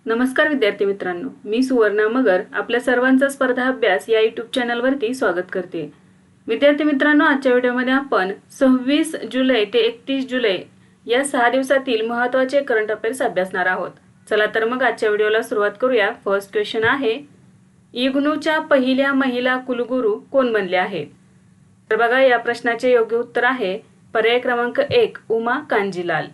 नमस्कार विद्यार्थी मित्रांनो, मी सुवर्णा मगर आपल्या सर्वांचा स्पर्धा अभ्यास या YouTube चॅनलवरती स्वागत करते। विद्यार्थी मित्रांनो, आजच्या व्हिडिओमध्ये आपण 26 जुलै ते 31 जुलै या 6 दिवसातील महत्त्वाचे करंट अफेअर्स अभ्यासणार आहोत। चला तर मग आजच्या व्हिडिओला सुरुवात करूया। फर्स्ट क्वेश्चन आहे, इग्नूच्या पहिल्या महिला कुलगुरू कोण बनले आहेत? तर बघा, या प्रश्नाचे योग्य उत्तर आहे पर्याय क्रमांक 1 उमा कांजीलाल।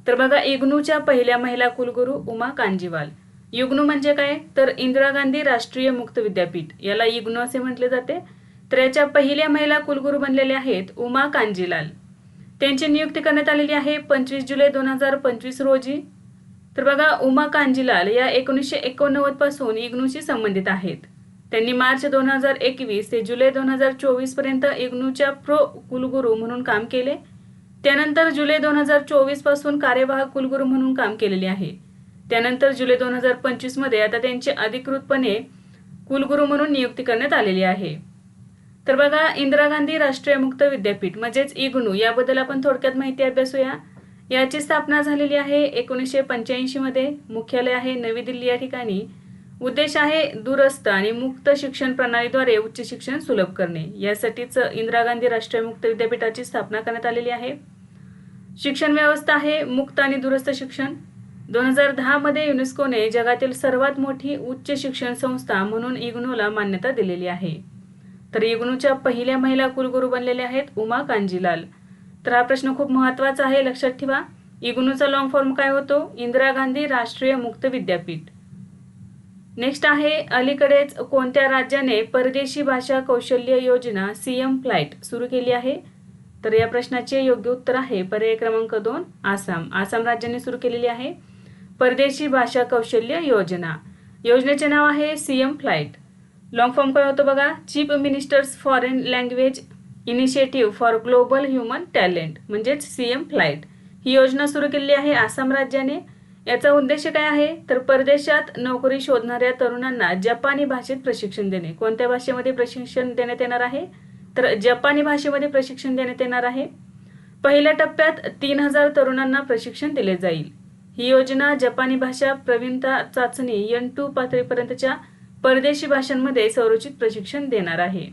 तर बघा, इग्नूच्या पहिल्या महिला कुलगुरू उमा कांजीवाल। इग्नू म्हणजे काय? तर इंदिरा गांधी राष्ट्रीय मुक्त विद्यापीठ, याला इग्नू असे म्हटले जाते। तर याच्या पहिल्या महिला कुलगुरू बनलेल्या आहेत उमा कांजीलाल। त्यांची नियुक्ती करण्यात आलेली आहे 25 जुलै 2025 रोजी। तर बघा, उमा कांजीलाल या 1989 पासून इग्नूशी संबंधित आहेत। त्यांनी मार्च 2021 ते जुलै 2024 पर्यंत इग्नूच्या प्रो कुलगुरू म्हणून काम केले। त्यानंतर जुलै 2024 पासून कार्यवाहक कुलगुरू म्हणून काम केलेले आहे। त्यानंतर जुलै 2025 मध्ये आता त्यांची अधिकृतपणे कुलगुरू म्हणून नियुक्ती करण्यात आलेली आहे। तर बघा, इंदिरा गांधी राष्ट्रीय मुक्त विद्यापीठ म्हणजेच इग्नू याबद्दल आपण थोडक्यात माहिती अभ्यासूया। याची स्थापना झालेली आहे 1985 मध्ये। मुख्यालय आहे नवी दिल्ली या ठिकाणी। उद्देश आहे दूरस्थ आणि मुक्त शिक्षण प्रणालीद्वारे उच्च शिक्षण सुलभ करणे। यासाठीच इंदिरा गांधी राष्ट्रीय मुक्त विद्यापीठाची स्थापना करण्यात आलेली आहे। शिक्षण व्यवस्था आहे मुक्त आणि दूरस्थ शिक्षण। 2010 मध्ये युनेस्कोने जगातील सर्वात मोठी उच्च शिक्षण संस्था म्हणून इग्नूला मान्यता दिलेली आहे। तर इग्नूच्या पहिल्या महिला कुलगुरू बनलेल्या आहेत उमा कांजीलाल। तर हा प्रश्न खूप महत्त्वाचा आहे, लक्षात ठेवा। इग्नूचा लॉंग फॉर्म काय होतो? इंदिरा गांधी राष्ट्रीय मुक्त विद्यापीठ। नेक्स्ट आहे, अलीकडेच कोणत्या राज्याने परदेशी भाषा कौशल्य योजना सीएम फ्लाइट सुरू केली आहे? तर या प्रश्नाचे योग्य उत्तर आहे पर्याय क्रमांक 2 आसाम। आसाम राज्याने सुरू केलेली आहे परदेशी भाषा कौशल्य योजना। योजनेचे नाव आहे सीएम फ्लाइट। लॉंग फॉर्म काय होतो बघा? Chief ministers foreign language initiative for global human talent, म्हणजेच सीएम फ्लाइट। ही योजना सुरू केलेली आहे आसाम राज्याने। याचा उद्देश काय आहे? तर परदेशात नोकरी शोधणाऱ्या तरुणांना जपानी भाषेत प्रशिक्षण देणे। कोणत्या भाषेमध्ये प्रशिक्षण देण्यात येणार आहे? तर जपानी भाषेमध्ये प्रशिक्षण देण्यात येणार आहे। पहिल्या टप्प्यात 3000 तरुणांना प्रशिक्षण दिले जाईल। ही योजना जपानी भाषा प्रवीणता चाचणी N2 पातळीपर्यंतच्या परदेशी भाषांमध्ये संरचित प्रशिक्षण देणार आहे।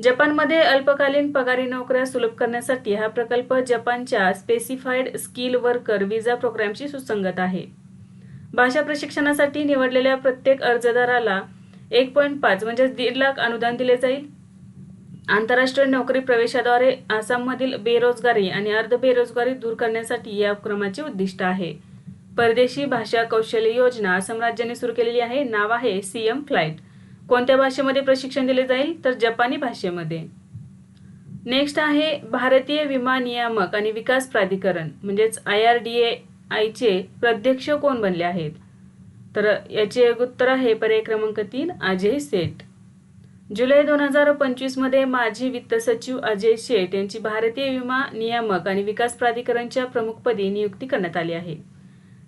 जपानमध्ये अल्पकालीन पगारी नोकऱ्या सुलभ करण्यासाठी हा प्रकल्प जपानच्या स्पेसिफाईड स्किल वर्कर व्हिसा प्रोग्रामशी सुसंगत आहे। भाषा प्रशिक्षणासाठी निवडलेल्या प्रत्येक अर्जदाराला 1.5 म्हणजे 1.5 लाख अनुदान दिले जाईल। आंतरराष्ट्रीय नोकरी प्रवेशाद्वारे आसाममधील बेरोजगारी आणि अर्धबेरोजगारी दूर करण्यासाठी या उपक्रमाचे उद्दिष्ट आहे। परदेशी भाषा कौशल्य योजना आसाम राज्याने सुरू केलेली आहे। नाव आहे सीएम फ्लाइट। कोणत्या भाषेमध्ये प्रशिक्षण दिले जाईल? तर जपानी भाषेमध्ये। नेक्स्ट आहे, भारतीय विमा नियामक आणि विकास प्राधिकरण म्हणजेच IRDAI चे अध्यक्ष कोण बनले आहेत? तर याचे उत्तर आहे पर्याय क्रमांक 3 अजय सेठ। जुलै 2025 मध्ये माजी वित्त सचिव अजय सेठ यांची भारतीय विमा नियामक आणि विकास प्राधिकरणच्या प्रमुखपदी नियुक्ती करण्यात आली आहे।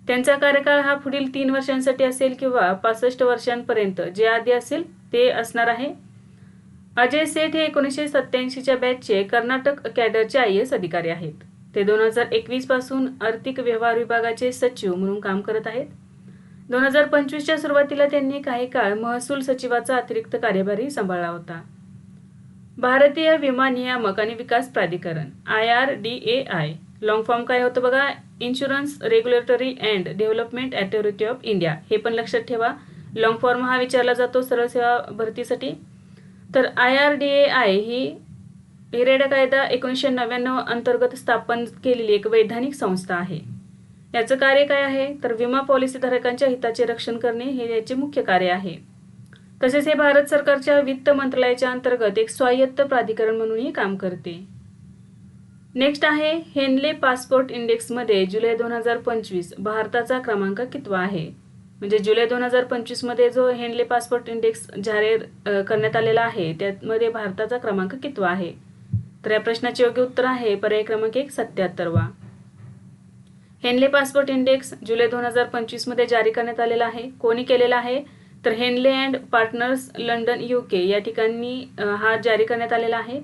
त्यांचा कार्यकाळ हा पुढील 3 वर्षांसाठी असेल किंवा 65 वर्षांपर्यंत, जे आधी असेल ते असणार आहे। अजय सेठ हे 1987च्या बॅचचे कर्नाटक कॅडरचे IAS अधिकारी आहेत। ते 2021 पासून आर्थिक व्यवहार विभागाचे सचिव म्हणून काम करत आहेत। 2025च्या सुरुवातीला त्यांनी काही काळ महसूल सचिवाचा अतिरिक्त कार्यभारही सांभाळला होता। भारतीय विमा नियामक आणि विकास प्राधिकरण IRDAI लॉंग फॉर्म काय होतं बघा? Insurance regulatory and development authority of India. हे पण लक्षात ठेवा, लॉंग फॉर्म हा विचारला जातो सरळ सेवा भरतीसाठी। तर IRDAI ही रेड कायदा 1999 अंतर्गत स्थापन केलेली एक वैधानिक संस्था आहे। याचं कार्य काय आहे? तर विमा पॉलिसी धारकांच्या हिताचे रक्षण करणे हे याचे मुख्य कार्य आहे। तसेच हे भारत सरकारच्या वित्त मंत्रालयाच्या अंतर्गत एक स्वायत्त प्राधिकरण म्हणूनही काम करते। नेक्स्ट आहे, हेनले पासपोर्ट इंडेक्स मध्ये जुलै 2025 भारताचा क्रमांक कितवा आहे? म्हणजे जुलै 2025 मध्ये जो हेनले पासपोर्ट इंडेक्स जाहीर करण्यात आलेला आहे त्यामध्ये भारताचा क्रमांक कितवा आहे? तर या प्रश्नाचे योग्य उत्तर आहे पर्याय क्रमांक 1 77वा। हेनले पासपोर्ट इंडेक्स जुलै 2025 मध्ये जारी करण्यात आलेला आहे। कोणी केलेला आहे? तर Henley and partners London UK या ठिकाणी हा जारी करण्यात आलेला आहे।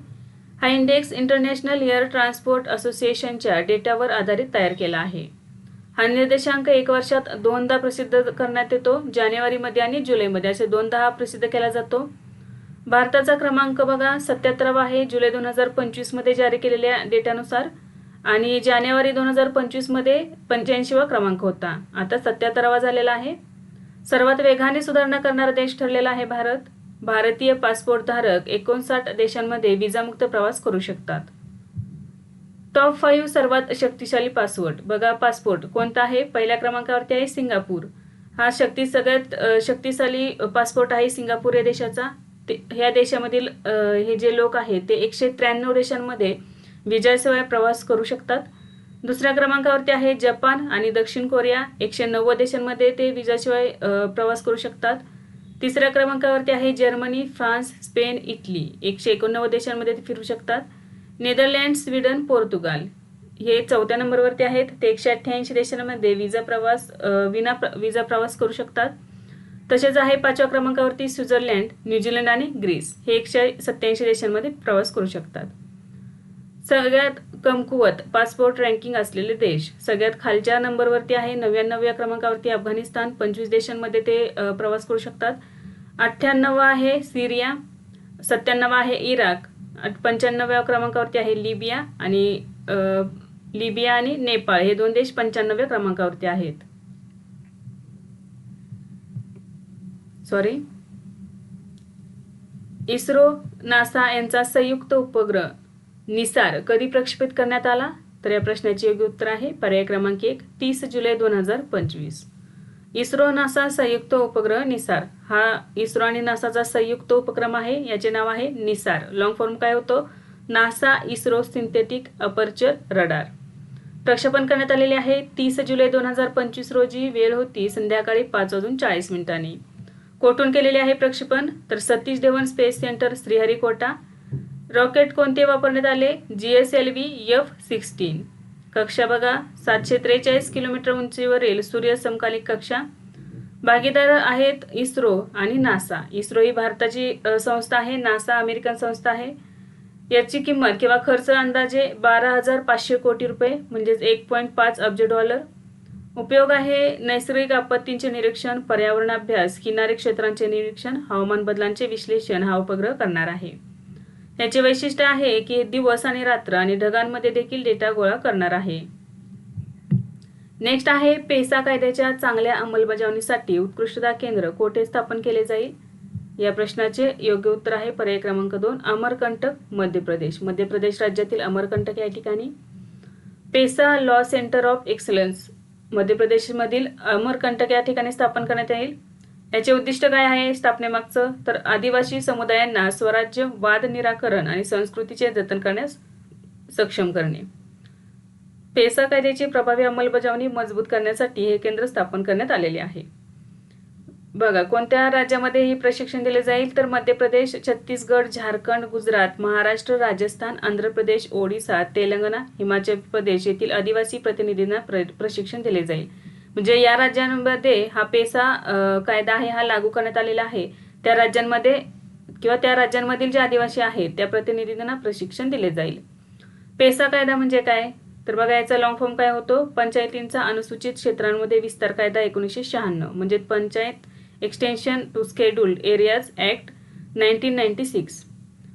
हा इंडेक्स इंटरनॅशनल एअर ट्रान्सपोर्ट असोसिएशनच्या डेटावर आधारित तयार केला आहे। हा निर्देशांक 1 वर्षात 2दा प्रसिद्ध करण्यात येतो, जानेवारीमध्ये आणि जुलैमध्ये असे 2दा हा प्रसिद्ध केला जातो. भारताचा क्रमांक बघा 77 आहे जुलै 2025 मध्ये जारी केलेल्या डेटानुसार, आणि जानेवारी 2025 मध्ये 85वा क्रमांक होता, आता 77वा झालेला आहे. सर्वात वेगाने सुधारणा करणारा देश ठरलेला आहे भारत. भारतीय पासपोर्ट धारक 59 देशांमध्ये विजामुक्त प्रवास करू शकतात. टॉप 5 सर्वात शक्तिशाली पासपोर्ट बघा. पासपोर्ट कोणता आहे? पहिल्या क्रमांकावरती आहे सिंगापूर. हा सगळ्यात शक्तिशाली पासपोर्ट आहे सिंगापूर या देशाचा. ह्या देशामधील हे जे लोक आहेत ते 193 देशांमध्ये विजाशिवाय प्रवास करू शकतात. दुसऱ्या क्रमांकावरती आहे जपान आणि दक्षिण कोरिया. 190 देशांमध्ये ते विजाशिवाय प्रवास करू शकतात. तिसऱ्या क्रमांकावरती आहे जर्मनी, फ्रान्स, स्पेन, इटली. 189 देशांमध्ये ते फिरू शकतात. नेदरलँड, स्वीडन, पोर्तुगाल हे चौथ्या नंबरवरती आहेत. ते 188 देशांमध्ये विना विजा प्रवास करू शकतात. तसेच आहे 5व्या क्रमांकावरती स्वित्झर्लंड, न्यूझीलंड आणि ग्रीस. हे 187 देशांमध्ये प्रवास करू शकतात. सगळ्यात कमकुवत पासपोर्ट रँकिंग असलेले देश. सगळ्यात खालच्या नंबरवरती आहे 99व्या क्रमांकावरती अफगाणिस्तान. 25 देशांमध्ये ते प्रवास करू शकतात. 98 आहे सिरिया. 97 आहे इराक. 95व्या क्रमांकावरती आहे लिबिया आणि नेपाळ हे 2 देश 95व्या क्रमांकावरती आहेत. इस्रो नासा यांचा संयुक्त उपग्रह निसार कधी प्रक्षेपित करण्यात आला? तर या प्रश्नाचे योग्य उत्तर आहे पर्याय क्रमांक 1 30 जुलै 2025. इस्रो नासा संयुक्त उपग्रह निसार हा इस्रो आणि नासाचा संयुक्त उपक्रम आहे. याचे नाव आहे निसार. लॉंग फॉर्म काय होतो? NASA ISRO synthetic aperture radar. प्रक्षेपण करण्यात आलेले आहे 30 जुलै 2025 रोजी. वेळ होती संध्याकाळी 5:40 कोठून केलेले आहे प्रक्षेपण? तर Satish Dhawan space centre, Sriharikota. Rocket कोणते वापरण्यात आले? GSLV F-16. कक्षा बघा 743 किलोमीटर उंचीवरील सूर्य समकालिक कक्षा. भागीदार आहेत इस्रो आणि नासा. इस्रो ही भारताची संस्था आहे, नासा अमेरिकन संस्था आहे. याची किंमत किंवा खर्च अंदाजे 12,500 कोटी रुपये म्हणजेच 1.5 अब्ज डॉलर. उपयोग आहे नैसर्गिक आपत्तींचे निरीक्षण, पर्यावरण अभ्यास, किनारी क्षेत्रांचे निरीक्षण, हवामान बदलांचे विश्लेषण हा उपग्रह करणार आहे. याचे वैशिष्ट्य आहे की दिवस आणि रात्र आणि ढगांमध्ये देखील डेटा गोळा करणार आहे. नेक्स्ट आहे पेसा कायद्याच्या चांगल्या अंमलबजावणीसाठी उत्कृष्टता केंद्र कोठे स्थापन केले जाईल? या प्रश्नाचे योग्य उत्तर आहे पर्याय क्रमांक 2 अमरकंटक, मध्य प्रदेश. मध्य प्रदेश राज्यातील अमरकंटक या ठिकाणी. PESA law centre of excellence मध्य प्रदेशमधील अमरकंटक या ठिकाणी स्थापन करण्यात येईल. याचे उद्दिष्ट काय आहे स्थापनेमागचं? तर आदिवासी समुदायांना स्वराज्य, वाद निराकरण आणि संस्कृतीचे जतन करण्यास सक्षम करणे. पेसा कायद्याची प्रभावी अंमलबजावणी मजबूत करण्यासाठी हे केंद्र स्थापन करण्यात आलेले आहे. बघा कोणत्या राज्यामध्ये हे प्रशिक्षण दिले जाईल? तर मध्य प्रदेश, छत्तीसगड, झारखंड, गुजरात, महाराष्ट्र, राजस्थान, आंध्र प्रदेश, ओडिशा, तेलंगणा, हिमाचल प्रदेश येथील आदिवासी प्रतिनिधींना प्रशिक्षण दिले जाईल. म्हणजे या राज्यांमध्ये हा पेसा कायदा आहे हा लागू करण्यात आलेला आहे. त्या राज्यांमध्ये किंवा त्या राज्यांमधील जे आदिवासी आहेत त्या प्रतिनिधींना प्रशिक्षण दिले जाईल. पेसा कायदा म्हणजे काय? तर बघा याचा लॉंग फॉर्म काय होतो? पंचायतींचा अनुसूचित क्षेत्रांमध्ये विस्तार कायदा 1996 म्हणजे panchayat extension to scheduled areas act 1996.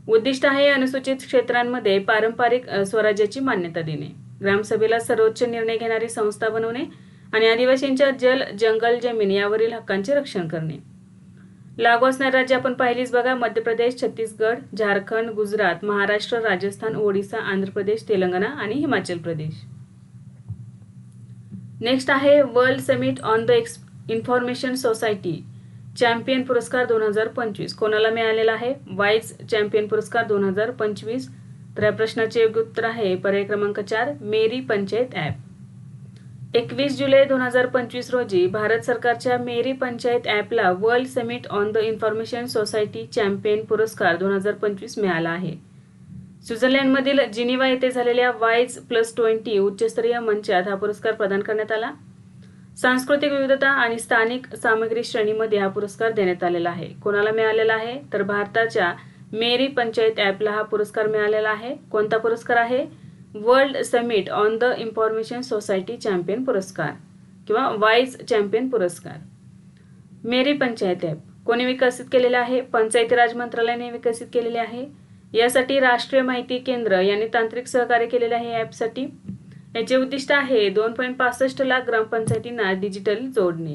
उद्दिष्ट आहे अनुसूचित क्षेत्रांमध्ये पारंपरिक स्वराज्याची मान्यता देणे, ग्रामसभेला सर्वोच्च निर्णय घेणारी संस्था बनवणे आणि आदिवासींच्या जल, जंगल, जमीन यावरील हक्कांचे रक्षण करणे. लागू असणारी राज्य आपण पाहिलीच बघा मध्य प्रदेश, छत्तीसगड, झारखंड, गुजरात, महाराष्ट्र, राजस्थान, ओडिशा, आंध्र प्रदेश, तेलंगणा आणि हिमाचल प्रदेश. नेक्स्ट आहे world summit on the information society champion पुरस्कार 2025 कोणाला मिळालेला आहे? वाईज चॅम्पियन पुरस्कार 2025. तर या प्रश्नाचे योग्य उत्तर आहे पर्याय क्रमांक 4 मेरी पंचायत ॲप. 21 जुलै 2025 रोजी भारत सरकारच्या मेरी पंचायत ॲपला world summit on the information society champion पुरस्कार 2025 मिळाला आहे. स्वित्झर्लंडमधील जिनिव्हा येथे झालेल्या वाईज +20 उच्चस्तरीय मंचात हा पुरस्कार प्रदान करण्यात आला. सांस्कृतिक विविधता आणि स्थानिक सामग्री श्रेणीमध्ये हा पुरस्कार देण्यात आलेला आहे. कोणाला मिळालेला आहे? तर भारताच्या मेरी पंचायत ॲपला हा पुरस्कार मिळालेला आहे. कोणता पुरस्कार आहे? World summit on the information society champion पुरस्कार. किंवा वाईस चॅम्पियन पुरस्कार. मेरी पंचायत ॲप कोणी विकसित केलेले आहे? पंचायती राज मंत्रालयाने विकसित केलेले आहे. यासाठी राष्ट्रीय माहिती केंद्र यांनी तांत्रिक सहकार्य केलेले आहे. ॲपसाठी याचे उद्दिष्ट आहे 2.65 लाख ग्रामपंचायतींना डिजिटल जोडणे.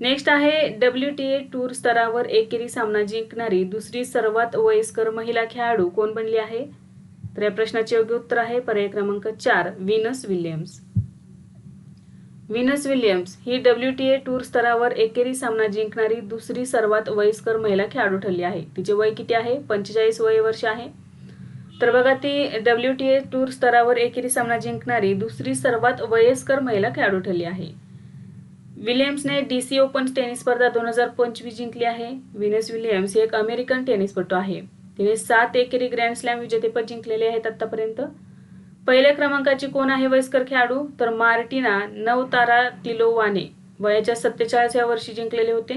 नेक्स्ट आहे WTA टूर स्तरावर एकेरी सामना जिंकणारी दुसरी सर्वात वयस्कर महिला खेळाडू कोण बनली आहे? तर या प्रश्नाचे योग्य उत्तर आहे पर्याय क्रमांक 4 व्हीनस विलियम्स. व्हीनस विलियम्स ही WTA टूर स्तरावर एकेरी सामना जिंकणारी दुसरी सर्वात वयस्कर महिला खेळाडू ठरली आहे. तिचे वय किती आहे? 45 वर्ष आहे. तर बघा ती WTA टूर स्तरावर एकेरी सामना जिंकणारी दुसरी सर्वात वयस्कर महिला खेळाडू ठरली आहे. विलियम्सने DC ओपन टेनिस स्पर्धा 2025 जिंकली आहे. व्हीनस विलियम्स ही एक अमेरिकन टेनिसपटू आहे. तिने 7 एकेरी ग्रँड स्लॅम विजेतेपद जिंकलेले आहेत आतापर्यंत. पहिल्या क्रमांकाची कोण आहे वयस्कर खेळाडू? तर मार्टिना नवतारातिलोवाने वयाच्या 47व्या वर्षी जिंकलेले होते.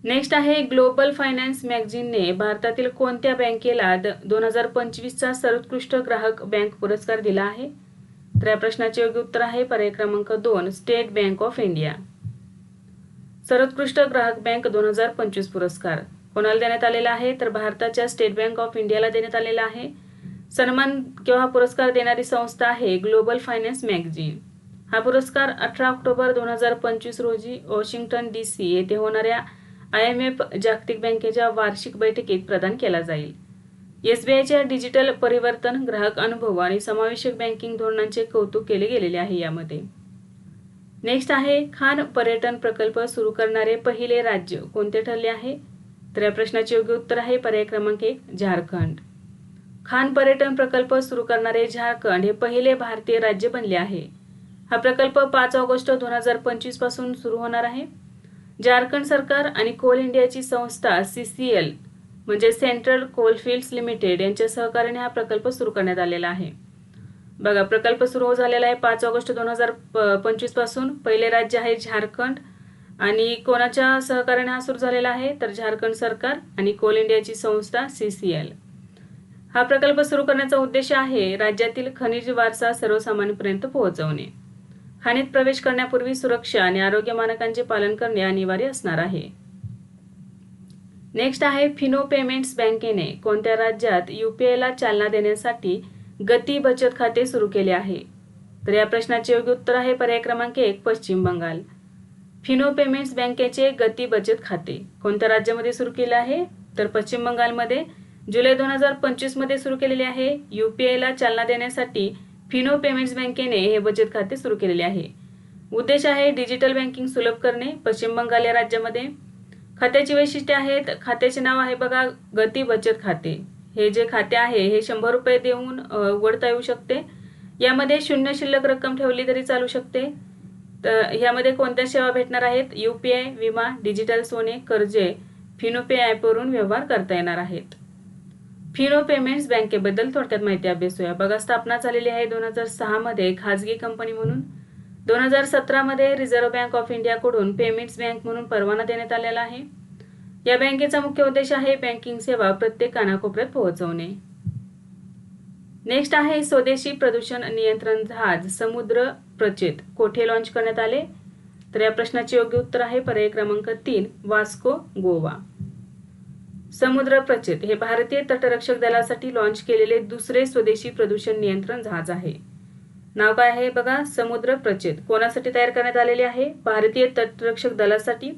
नेक्स्ट आहे ग्लोबल फायनान्स मॅगझिनने भारतातील कोणत्या बँकेला 2025चा सर्वोत्कृष्ट ग्राहक बँक पुरस्कार दिला आहे? तर या प्रश्नाचे योग्य उत्तर आहे पर्याय क्रमांक 2 स्टेट बँक ऑफ इंडिया. सर्वोत्कृष्ट ग्राहक बँक 2025 पुरस्कार कोणाला देण्यात आलेला आहे? तर भारताच्या स्टेट बँक ऑफ इंडियाला देण्यात आलेला आहे. सन्मान किंवा पुरस्कार देणारी संस्था आहे ग्लोबल फायनान्स मॅगझिन. हा पुरस्कार 18 ऑक्टोबर 2025 रोजी वॉशिंग्टन DC येथे होणाऱ्या IMF जागतिक बँकेच्या वार्षिक बैठकीत प्रदान केला जाईल. SBIच्या डिजिटल परिवर्तन, ग्राहक अनुभव आणि समावेशक बँकिंग धोरणांचे कौतुक केले गेलेले आहे यामध्ये. नेक्स्ट आहे खान पर्यटन प्रकल्प सुरू करणारे पहिले राज्य कोणते ठरले आहे? तर या प्रश्नाचे योग्य उत्तर आहे पर्याय क्रमांक 1 झारखंड. खान पर्यटन प्रकल्प सुरू करणारे झारखंड हे पहिले भारतीय राज्य बनले आहे. हा प्रकल्प 5 ऑगस्ट 2025 पासून सुरू होणार आहे. झारखंड सरकार आणि कोल इंडियाची संस्था CCL म्हणजे सेंट्रल कोलफील्ड्स लिमिटेड यांच्या सहकार्याने हा प्रकल्प सुरू करण्यात आलेला आहे. बघा प्रकल्प सुरू झालेला आहे 5 ऑगस्ट 2025 पासून. पहिले राज्य आहे झारखंड आणि कोणाच्या सहकार्याने हा सुरू झालेला आहे? तर झारखंड सरकार आणि कोल इंडियाची संस्था CCL. हा प्रकल्प सुरू करण्याचा उद्देश आहे राज्यातील खनिज वारसा सर्वसामान्यांपर्यंत पोहोचवणे. खाणीत प्रवेश करण्यापूर्वी सुरक्षा आणि आरोग्य मानकांचे पालन करणे अनिवार्य असणार आहे. नेक्स्ट आहे फिनो पेमेंट्स बँकेने कोणत्या राज्यात UPIला चालना देण्यासाठी गती बचत खाते सुरू केले आहे? तर या प्रश्नाचे योग्य उत्तर आहे पर्याय क्रमांक 1 पश्चिम बंगाल. फिनो पेमेंट्स बँकेचे गती बचत खाते कोणत्या राज्यामध्ये सुरू केले आहे? तर पश्चिम बंगालमध्ये जुलै 2025 मध्ये सुरू केलेले आहे. UPIला चालना देण्यासाठी फिनो पेमेंट्स बँकेने हे बचत खाते सुरू केलेले आहे. उद्देश आहे डिजिटल बँकिंग सुलभ करणे पश्चिम बंगाल या राज्यामध्ये. खात्याची वैशिष्ट्ये आहेत. खात्याचे नाव आहे बघा गती बचत खाते. हे जे खाते आहे हे 100 रुपये देऊन उघडता येऊ शकते. यामध्ये 0 शिल्लक रक्कम ठेवली तरी चालू शकते. तर यामध्ये कोणत्या सेवा भेटणार आहेत? UPI, विमा, डिजिटल सोने, कर्जे फिनोपे ॲपवरून व्यवहार करता येणार आहेत. फिनो पेमेंट्स बँकेबद्दल थोडक्यात माहिती अभ्यासूया. बघा स्थापना झालेली आहे 2006 मध्ये खाजगी कंपनी म्हणून. 2017 मध्ये रिझर्व्ह बँक ऑफ इंडियाकडून पेमेंट्स बँक म्हणून परवाना देण्यात आलेला आहे. या बँकेचा मुख्य उद्देश आहे बँकिंग सेवा प्रत्येक कानाकोपऱ्यात पोहोचवणे. नेक्स्ट आहे स्वदेशी प्रदूषण नियंत्रण जहाज समुद्र प्रचेत कोठे लॉन्च करण्यात आले? तर या प्रश्नाचे योग्य उत्तर आहे पर्याय क्रमांक 3 वास्को गोवा. समुद्र प्रचेत हे भारतीय तटरक्षक दलासाठी लॉन्च केलेले दुसरे स्वदेशी प्रदूषण नियंत्रण जहाज आहे. नाव काय आहे बघा समुद्र प्रचेत. कोणासाठी तयार करण्यात आलेले आहे? भारतीय तटरक्षक दलासाठी.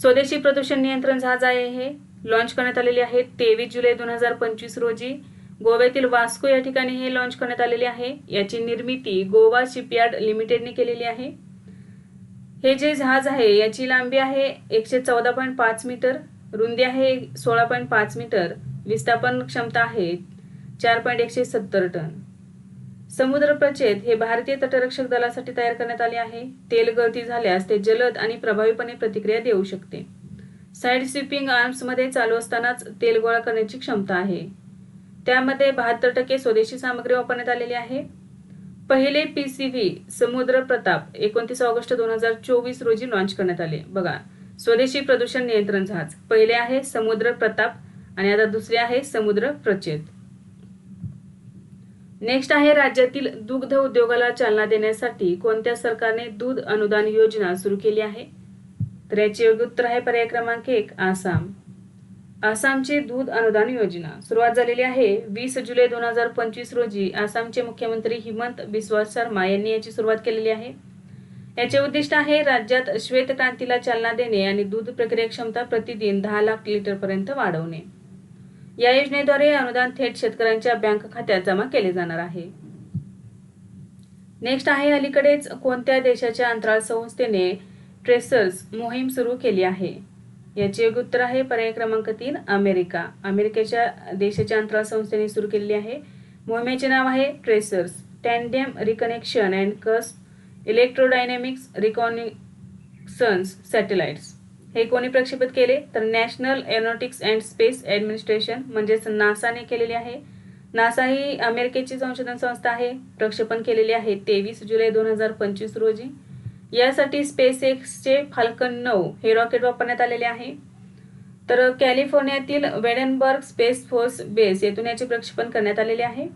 स्वदेशी प्रदूषण नियंत्रण जहाज आहे हे लॉन्च करण्यात आलेले आहे 23 जुलै 2025 रोजी गोव्यातील वास्को या ठिकाणी हे लॉन्च करण्यात आलेले आहे. याची निर्मिती गोवा शिपयार्ड लिमिटेडने केलेली आहे. हे जे जहाज आहे याची लांबी आहे 114.5 मीटर, रुंदी आहे 16.5 मीटर, विस्थापन क्षमता आहे 4.170 टन. समुद्र प्रचेत हे भारतीय तटरक्षक दलासाठी तयार करण्यात आले आहे. तेल गळती झाल्यास ते जलद आणि प्रभावीपणे प्रतिक्रिया देऊ शकते. साइड स्वीपिंग आर्म्स मध्ये चालू असतानाच तेल गोळा करण्याची क्षमता आहे. त्यामध्ये 72% स्वदेशी सामग्री वापरण्यात आलेली आहे. पहिले PCV समुद्र प्रताप 29 ऑगस्ट 2024 रोजी लॉन्च करण्यात आले. बघा स्वदेशी प्रदूषण नियंत्रण जहाज पहिले आहे समुद्र प्रताप आणि आता दुसरे आहे समुद्र प्रचेत. नेक्स्ट आहे राज्यातील दुग्ध उद्योगाला चालना देण्यासाठी कोणत्या सरकारने दूध अनुदान योजना सुरू केली आहे? तर याचे योग्य उत्तर आहे पर्याय क्रमांक 1 आसाम. आसामची दूध अनुदान योजना सुरुवात झालेली आहे 20 जुलै 2025 रोजी. आसामचे मुख्यमंत्री हिमंत बिस्वा शर्मा यांनी याची सुरुवात केलेली आहे. याचे उद्दिष्ट आहे राज्यात श्वेत क्रांतीला चालना देणे आणि दूध प्रक्रिया क्षमता प्रतिदिन 10 लाख लिटर पर्यंत वाढवणे. या योजनेद्वारे अनुदान थेट शेतकऱ्यांच्या बँक खात्यात जमा केले जाणार आहे. नेक्स्ट आहे अलीकडेच कोणत्या देशाच्या अंतराळ संस्थेने ट्रेसर्स मोहीम सुरू केली आहे? याचे योग्य उत्तर आहे पर्याय क्रमांक 3 अमेरिका. अमेरिकेच्या देशाच्या अंतराळ संस्थेने सुरू केलेली आहे. मोहिमेचे नाव आहे tracers tandem reconnection and cusp electrodynamics reconnaissance satellites. हे कोणी प्रक्षेपित केले? तर national aeronautics and space administration म्हणजेच नासाने केलेली आहे. नासा ही अमेरिकेची संशोधन संस्था आहे. प्रक्षेपण केलेले आहे 23 जुलै 2025 रोजी. यासाठी स्पेस एक्सचे फाल्कन 9 हे रॉकेट वापरण्यात आलेले आहे. तर कॅलिफोर्नियातील वेडनबर्ग स्पेस फोर्स बेस येथून याचे प्रक्षेपण करण्यात आलेले आहे.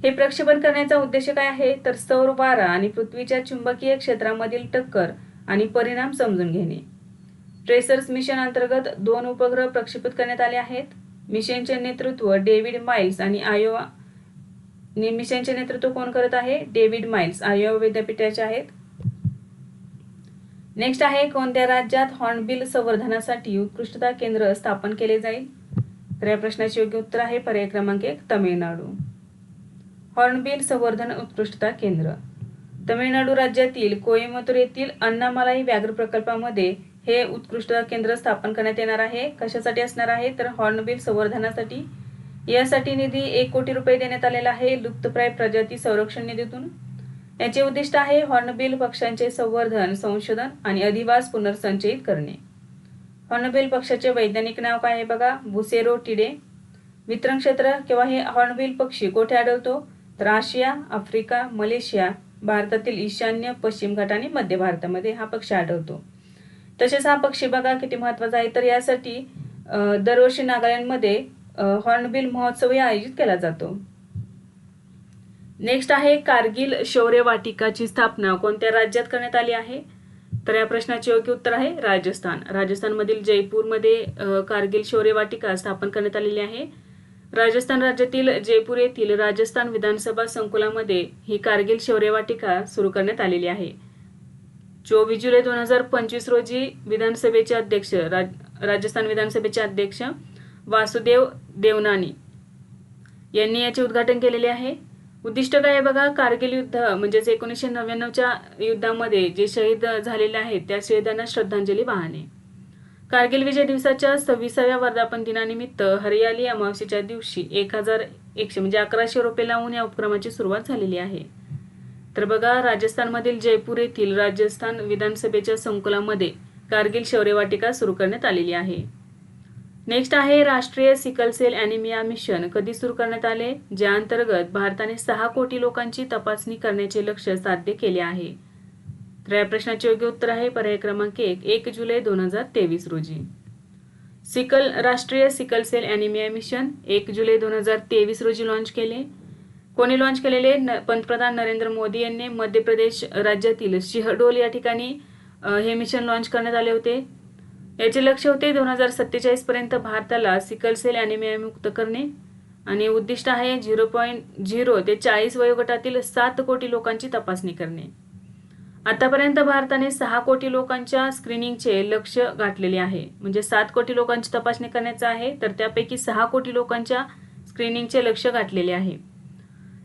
हे प्रक्षेपण करण्याचा उद्देश काय आहे? तर सौर वारा आणि पृथ्वीच्या चुंबकीय क्षेत्रामधील टक्कर आणि परिणाम समजून घेणे. ट्रेसर्स मिशन अंतर्गत 2 उपग्रह प्रक्षेपित करण्यात आले आहेत. मिशनचे नेतृत्व डेव्हिड माइल्स आणि आयोवा मिशनचे नेतृत्व कोण करत आहे? डेव्हिड माइल्स आयोवा विद्यापीठाचे आहेत. नेक्स्ट आहे कोणत्या राज्यात हॉर्नबिल संवर्धनासाठी उत्कृष्टता केंद्र स्थापन केले जाईल? तर या प्रश्नाचे योग्य उत्तर आहे पर्याय क्रमांक 1 तामिळनाडू. हॉर्नबिल संवर्धन उत्कृष्टता केंद्र तामिळनाडू राज्यातील कोइंबतूर येथील अण्णामलाई व्याघ्र प्रकल्पामध्ये हे उत्कृष्टता केंद्र स्थापन करण्यात येणार आहे. कशासाठी असणार आहे? तर हॉर्नबिल संवर्धनासाठी. यासाठी निधी 1 कोटी रुपये देण्यात आलेला आहे लुप्तप्राय प्रजाती संरक्षण निधीतून. याचे उद्दिष्ट आहे हॉर्नबिल पक्ष्यांचे संवर्धन, संशोधन आणि अधिवास पुनर्संचयित करणे. हॉर्नबिल पक्षाचे वैज्ञानिक नाव काय आहे बघा? बुसेरो टिडे. वितरण क्षेत्र किंवा हे हॉर्नबिल पक्षी कोठे आढळतो? तर आशिया, आफ्रिका, मलेशिया, भारतातील ईशान्य, पश्चिम घाट आणि मध्य भारतामध्ये हा पक्षी आढळतो. तसेच हा पक्षी बघा किती महत्वाचा आहे. तर यासाठी दरवर्षी नागालँडमध्ये हॉर्नबिल महोत्सवही आयोजित केला जातो. नेक्स्ट आहे कारगिल शौर्य वाटिकाची स्थापना कोणत्या राज्यात करण्यात आली आहे? तर या प्रश्नाचे योग्य उत्तर आहे राजस्थान. राजस्थानमधील जयपूरमध्ये कारगिल शौर्य वाटिका स्थापन करण्यात आलेली आहे. राजस्थान राज्यातील जयपूर येथील राजस्थान विधानसभा संकुलामध्ये ही कारगिल शौर्य वाटिका सुरू करण्यात आलेली आहे. 24 जुलै 2025 रोजी विधानसभेचे अध्यक्ष राजस्थान विधानसभेचे अध्यक्ष वासुदेव देवनानी यांनी याचे उद्घाटन केलेले आहे. उद्दिष्ट काय आहे बघा? कारगिल युद्ध म्हणजेच 1999च्या युद्धामध्ये जे शहीद झालेले आहेत त्या शहीदांना श्रद्धांजली वाहणे. कारगिल विजय दिवसाच्या 26व्या वर्धापन दिनानिमित्त हरियाली अमावस्येच्या दिवशी 1100 म्हणजे 1100 रोपे लावून या उपक्रमाची सुरुवात झालेली आहे. तर बघा राजस्थानमधील जयपूर येथील राजस्थान विधानसभेच्या संकुलामध्ये कारगिल शौर्य वाटिका सुरू करण्यात आलेली आहे. नेक्स्ट आहे राष्ट्रीय सिकल सेल ॲनिमिया मिशन कधी सुरू करण्यात आले? ज्या अंतर्गत भारताने 6 कोटी लोकांची तपासणी करण्याचे लक्ष्य साध्य केले आहे. तर या प्रश्नाचे योग्य उत्तर आहे पर्याय क्रमांक 1 जुलै 2023 रोजी. राष्ट्रीय सिकल सेल ॲनिमिया मिशन 1 जुलै 2023 रोजी लॉन्च केले. कोणी लॉन्च केलेले? पंतप्रधान नरेंद्र मोदी यांनी मध्य प्रदेश राज्यातील शहडोल या ठिकाणी हे मिशन लॉन्च करण्यात आले होते. याचे लक्ष्य होते 2047 पर्यंत भारताला सिकल सेल ॲनिमिया मुक्त करणे आणि उद्दिष्ट आहे 0.0 ते 40 वयोगटातील 7 कोटी लोकांची तपासणी करणे. आतापर्यंत भारताने 6 कोटी लोकांच्या स्क्रीनिंगचे लक्ष्य गाठलेले आहे. म्हणजे 7 कोटी लोकांची तपासणी करण्याचं आहे तर त्यापैकी 6 कोटी लोकांच्या स्क्रीनिंगचे लक्ष्य गाठलेले आहे.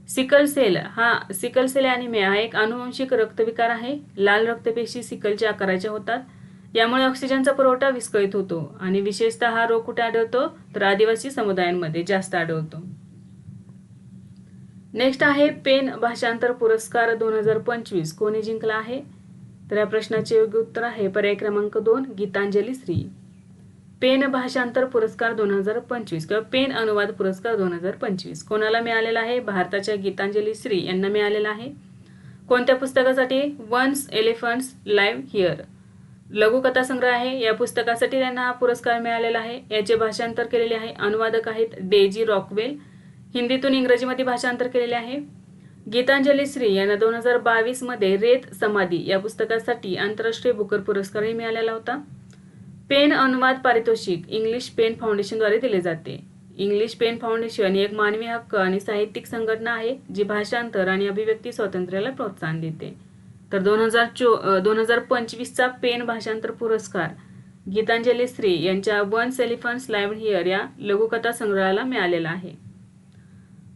सिकल सेल ॲनिमिया हा एक आनुवंशिक रक्तविकार आहे. लाल रक्तपेशी सिकलच्या आकाराच्या होतात. यामुळे ऑक्सिजनचा पुरवठा विस्कळीत होतो आणि विशेषतः हा रोग कुठे आढळतो? तर आदिवासी समुदायांमध्ये जास्त आढळतो. नेक्स्ट आहे पेन भाषांतर पुरस्कार 2025 कोणी जिंकला आहे? तर या प्रश्नाचे योग्य उत्तर आहे पर्याय क्रमांक 2 गीतांजली श्री. पेन भाषांतर पुरस्कार 2025 किंवा पेन अनुवाद पुरस्कार 2025 कोणाला मिळालेला आहे? भारताच्या गीतांजली श्री यांना मिळालेला आहे. कोणत्या पुस्तकासाठी? वन्स एलिफंट्स लाईव्ह हिअर लघुकथा संग्रह आहे. या पुस्तकासाठी त्यांना हा पुरस्कार मिळालेला आहे. याचे भाषांतर केलेले आहे अनुवादक आहेत डेजी रॉकवेल. हिंदीतून इंग्रजीमध्ये भाषांतर केलेले आहे. गीतांजली श्री यांना 2022 मध्ये रेत समाधी या पुस्तकासाठी आंतरराष्ट्रीय बुकर पुरस्कारही मिळालेला होता. पेन अनुवाद पारितोषिक इंग्लिश पेन फाउंडेशनद्वारे दिले जाते. इंग्लिश पेन फाउंडेशन ही एक मानवी हक्क आणि साहित्यिक संघटना आहे जी भाषांतर आणि अभिव्यक्ती स्वातंत्र्याला प्रोत्साहन देते. तर 2025चा पेन भाषांतर पुरस्कार गीतांजली श्री यांच्या वन्स एलिफंट्स लाइव्ड हिअर या लघुकथा संग्रहाला मिळालेला आहे.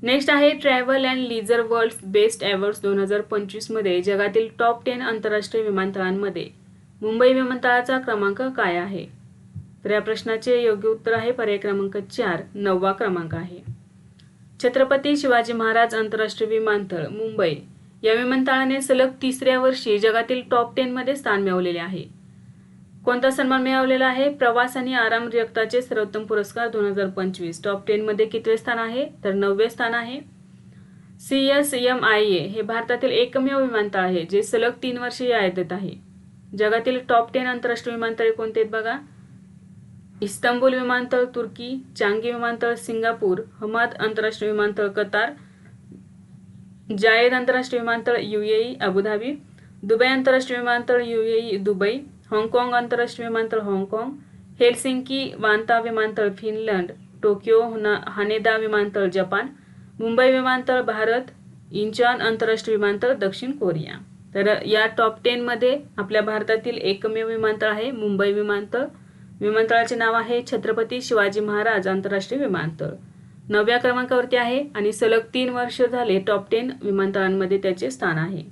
नेक्स्ट आहे travel and leisure world best awards 2025 मध्ये जगातील टॉप 10 आंतरराष्ट्रीय विमानतळांमध्ये मुंबई विमानतळाचा क्रमांक काय आहे? तर या प्रश्नाचे योग्य उत्तर आहे पर्याय क्रमांक 4, 9वा क्रमांक आहे. छत्रपती शिवाजी महाराज आंतरराष्ट्रीय विमानतळ मुंबई या विमानतळाने सलग 3ऱ्या वर्षी जगातील टॉप 10 मध्ये स्थान मिळवलेले आहे. कोणता सन्मान मिळवलेला आहे? प्रवास आणि आराम रिक्ताचे सर्वोत्तम पुरस्कार 2025 टॉप 10 मध्ये कितवे स्थान आहे? तर 9वे स्थान आहे. CSMIA हे भारतातील एकमेव विमानतळ आहे जे सलग 3 वर्षे यादीत आहे. जगातील टॉप 10 आंतरराष्ट्रीय विमानतळे कोणते आहेत बघा? इस्तंबूल विमानतळ तुर्की, चांगी विमानतळ सिंगापूर, हमाद आंतरराष्ट्रीय विमानतळ कतार, जायद आंतरराष्ट्रीय विमानतळ UAE अबुधाबी, दुबई आंतरराष्ट्रीय विमानतळ UAE दुबई, हाँगकाँग आंतरराष्ट्रीय विमानतळ हाँगकाँग, हेलसिंकी वांता विमानतळ फिनलंड, टोकियो हानेदा विमानतळ जपान, मुंबई विमानतळ भारत, इंचॉन आंतरराष्ट्रीय विमानतळ दक्षिण कोरिया. तर या टॉप 10 मध्ये आपल्या भारतातील एकमेव विमानतळ आहे मुंबई विमानतळ. विमानतळाचे नाव आहे छत्रपती शिवाजी महाराज आंतरराष्ट्रीय विमानतळ. 9व्या क्रमांकावरती आहे आणि सलग 3 वर्ष झाले टॉप 10 विमानतळांमध्ये त्याचे स्थान आहे.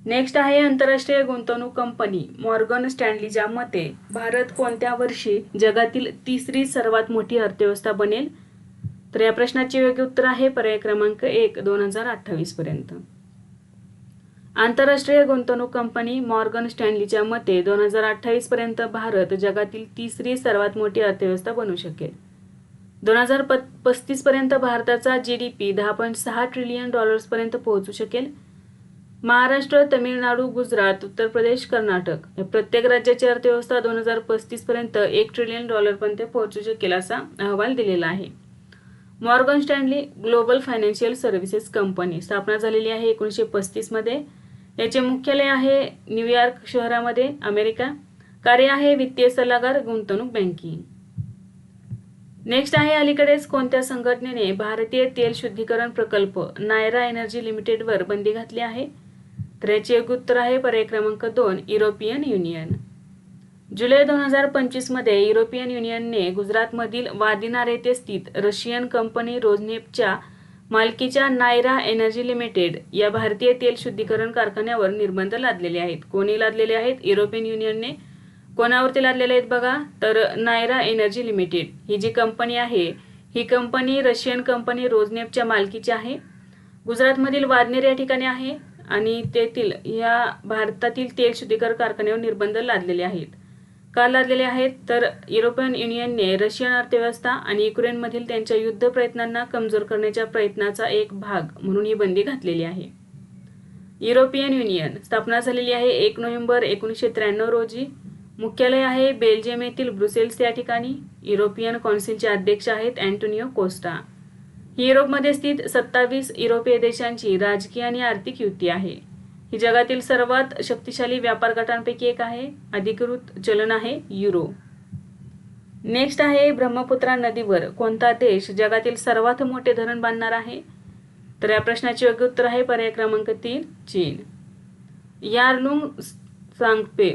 नेक्स्ट आहे आंतरराष्ट्रीय गुंतवणूक कंपनी मॉर्गन स्टॅनलीच्या मते भारत कोणत्या वर्षी जगातील 3री सर्वात मोठी अर्थव्यवस्था बनेल? तर या प्रश्नाचे योग्य उत्तर आहे पर्याय क्रमांक 1, 2028 पर्यंत. आंतरराष्ट्रीय गुंतवणूक कंपनी मॉर्गन स्टॅनलीच्या मते 2028 पर्यंत भारत जगातील 3री सर्वात मोठी अर्थव्यवस्था बनू शकेल. 2035 पर्यंत भारताचा GDP $10.6 ट्रिलियन पर्यंत पोहोचू शकेल. महाराष्ट्र, तमिळनाडू, गुजरात, उत्तर प्रदेश, कर्नाटक या प्रत्येक राज्याची अर्थव्यवस्था 2035 पर्यंत $1 ट्रिलियन पर्यंत पोहोचू शकेल असा अहवाल दिलेला आहे. Morgan Stanley global financial services company स्थापना झालेली आहे 1935 मध्ये. याचे मुख्यालय आहे न्यूयॉर्क शहरामध्ये, अमेरिका. कार्य आहे वित्तीय सल्लागार, गुंतवणूक बँकिंग. नेक्स्ट आहे अलीकडेच कोणत्या संघटनेने भारतीय तेल शुद्धीकरण प्रकल्प नायरा एनर्जी लिमिटेडवर बंदी घातली आहे? तर याचे योग्य उत्तर आहे पर्याय क्रमांक 2, युरोपियन युनियन. जुलै 2025 मध्ये युरोपियन युनियनने गुजरातमधील वादिनार येथे स्थित रशियन कंपनी रोजनेफ्टच्या मालकीच्या नायरा एनर्जी लिमिटेड या भारतीय तेल शुद्धीकरण कारखान्यावर निर्बंध लादलेले आहेत. कोणी लादलेले आहेत? युरोपियन युनियनने. कोणावरती लादलेले आहेत बघा? तर नायरा एनर्जी लिमिटेड ही जी कंपनी आहे ही कंपनी रशियन कंपनी रोजनेफ्टच्या मालकीची आहे. गुजरातमधील वादनेर या ठिकाणी आहे आणि तेथील या भारतातील तेल शुद्धीकरण कारखान्यावर निर्बंध लादलेले आहेत. का लादलेले आहेत? तर युरोपियन युनियनने रशियन अर्थव्यवस्था आणि युक्रेनमधील त्यांच्या युद्ध प्रयत्नांना कमजोर करण्याच्या प्रयत्नाचा एक भाग म्हणून ही बंदी घातलेली आहे. युरोपियन युनियन स्थापना झालेली आहे 1 नोव्हेंबर 1993 रोजी. मुख्यालय आहे बेल्जियम येथील ब्रुसेल्स या ठिकाणी. युरोपियन कौन्सिलचे अध्यक्ष आहेत अँटोनियो कोस्टा. ही युरोपमध्ये स्थित 27 युरोपीय देशांची राजकीय आणि आर्थिक युती आहे. ही जगातील सर्वात शक्तिशाली व्यापार गटांपैकी एक आहे. अधिकृत चलन आहे युरो. नेक्स्ट आहे ब्रह्मपुत्रा नदीवर कोणता देश जगातील सर्वात मोठे धरण बांधणार आहे? तर या प्रश्नाचे योग्य उत्तर आहे पर्याय क्रमांक 3, चीन. यारलुंग सांगपे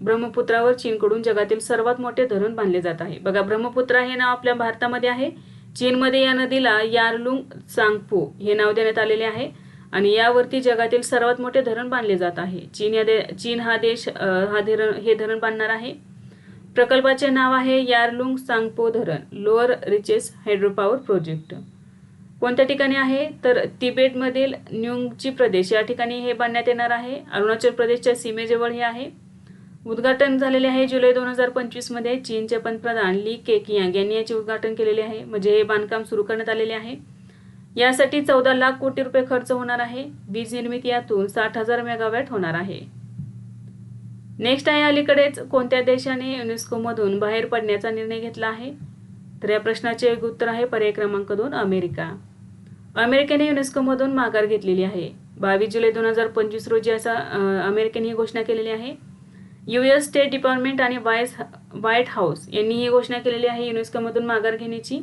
ब्रह्मपुत्रावर चीनकडून जगातील सर्वात मोठे धरण बांधले जात आहे. बघा, ब्रह्मपुत्रा हे नाव आपल्या भारतामध्ये आहे. चीनमध्ये या नदीला यारलुंग सांगपो हे नाव देण्यात आलेले आहे आणि यावरती जगातील सर्वात मोठे धरण बांधले जात आहे. चीन हा देश हे धरण बांधणार आहे. प्रकल्पाचे नाव आहे यारलुंग सांगपो धरण लोअर रिचेस हायड्रोपॉवर प्रोजेक्ट. कोणत्या ठिकाणी आहे? तर तिबेटमधील न्यूंगची प्रदेश या ठिकाणी हे बांधण्यात येणार आहे. अरुणाचल प्रदेशच्या सीमेजवळ हे आहे. उद्घाटन झालेले आहे जुलै 2025 मध्ये. चीनचे पंतप्रधान ली केकियांग यांनी याचे उद्घाटन केलेले आहे. म्हणजे हे बांधकाम सुरू करण्यात आलेले आहे. यासाठी 14 लाख कोटी रुपये खर्च होणार आहे. वीज निर्मिती यातून 60,000 मेगावॅट होणार आहे. नेक्स्ट आहे अलीकडेच कोणत्या देशाने युनेस्को मधून बाहेर पडण्याचा निर्णय घेतला आहे? तर या प्रश्नाचे योग्य उत्तर आहे पर्याय क्रमांक 2 अमेरिका. अमेरिकेने युनेस्कोमधून माघार घेतलेली आहे. 22 जुलै 2025 रोजी अमेरिकेने ही घोषणा केलेली आहे. US स्टेट डिपार्टमेंट आणि व्हाईट हाऊस यांनी ही घोषणा केलेली आहे युनेस्कोमधून माघार घेण्याची.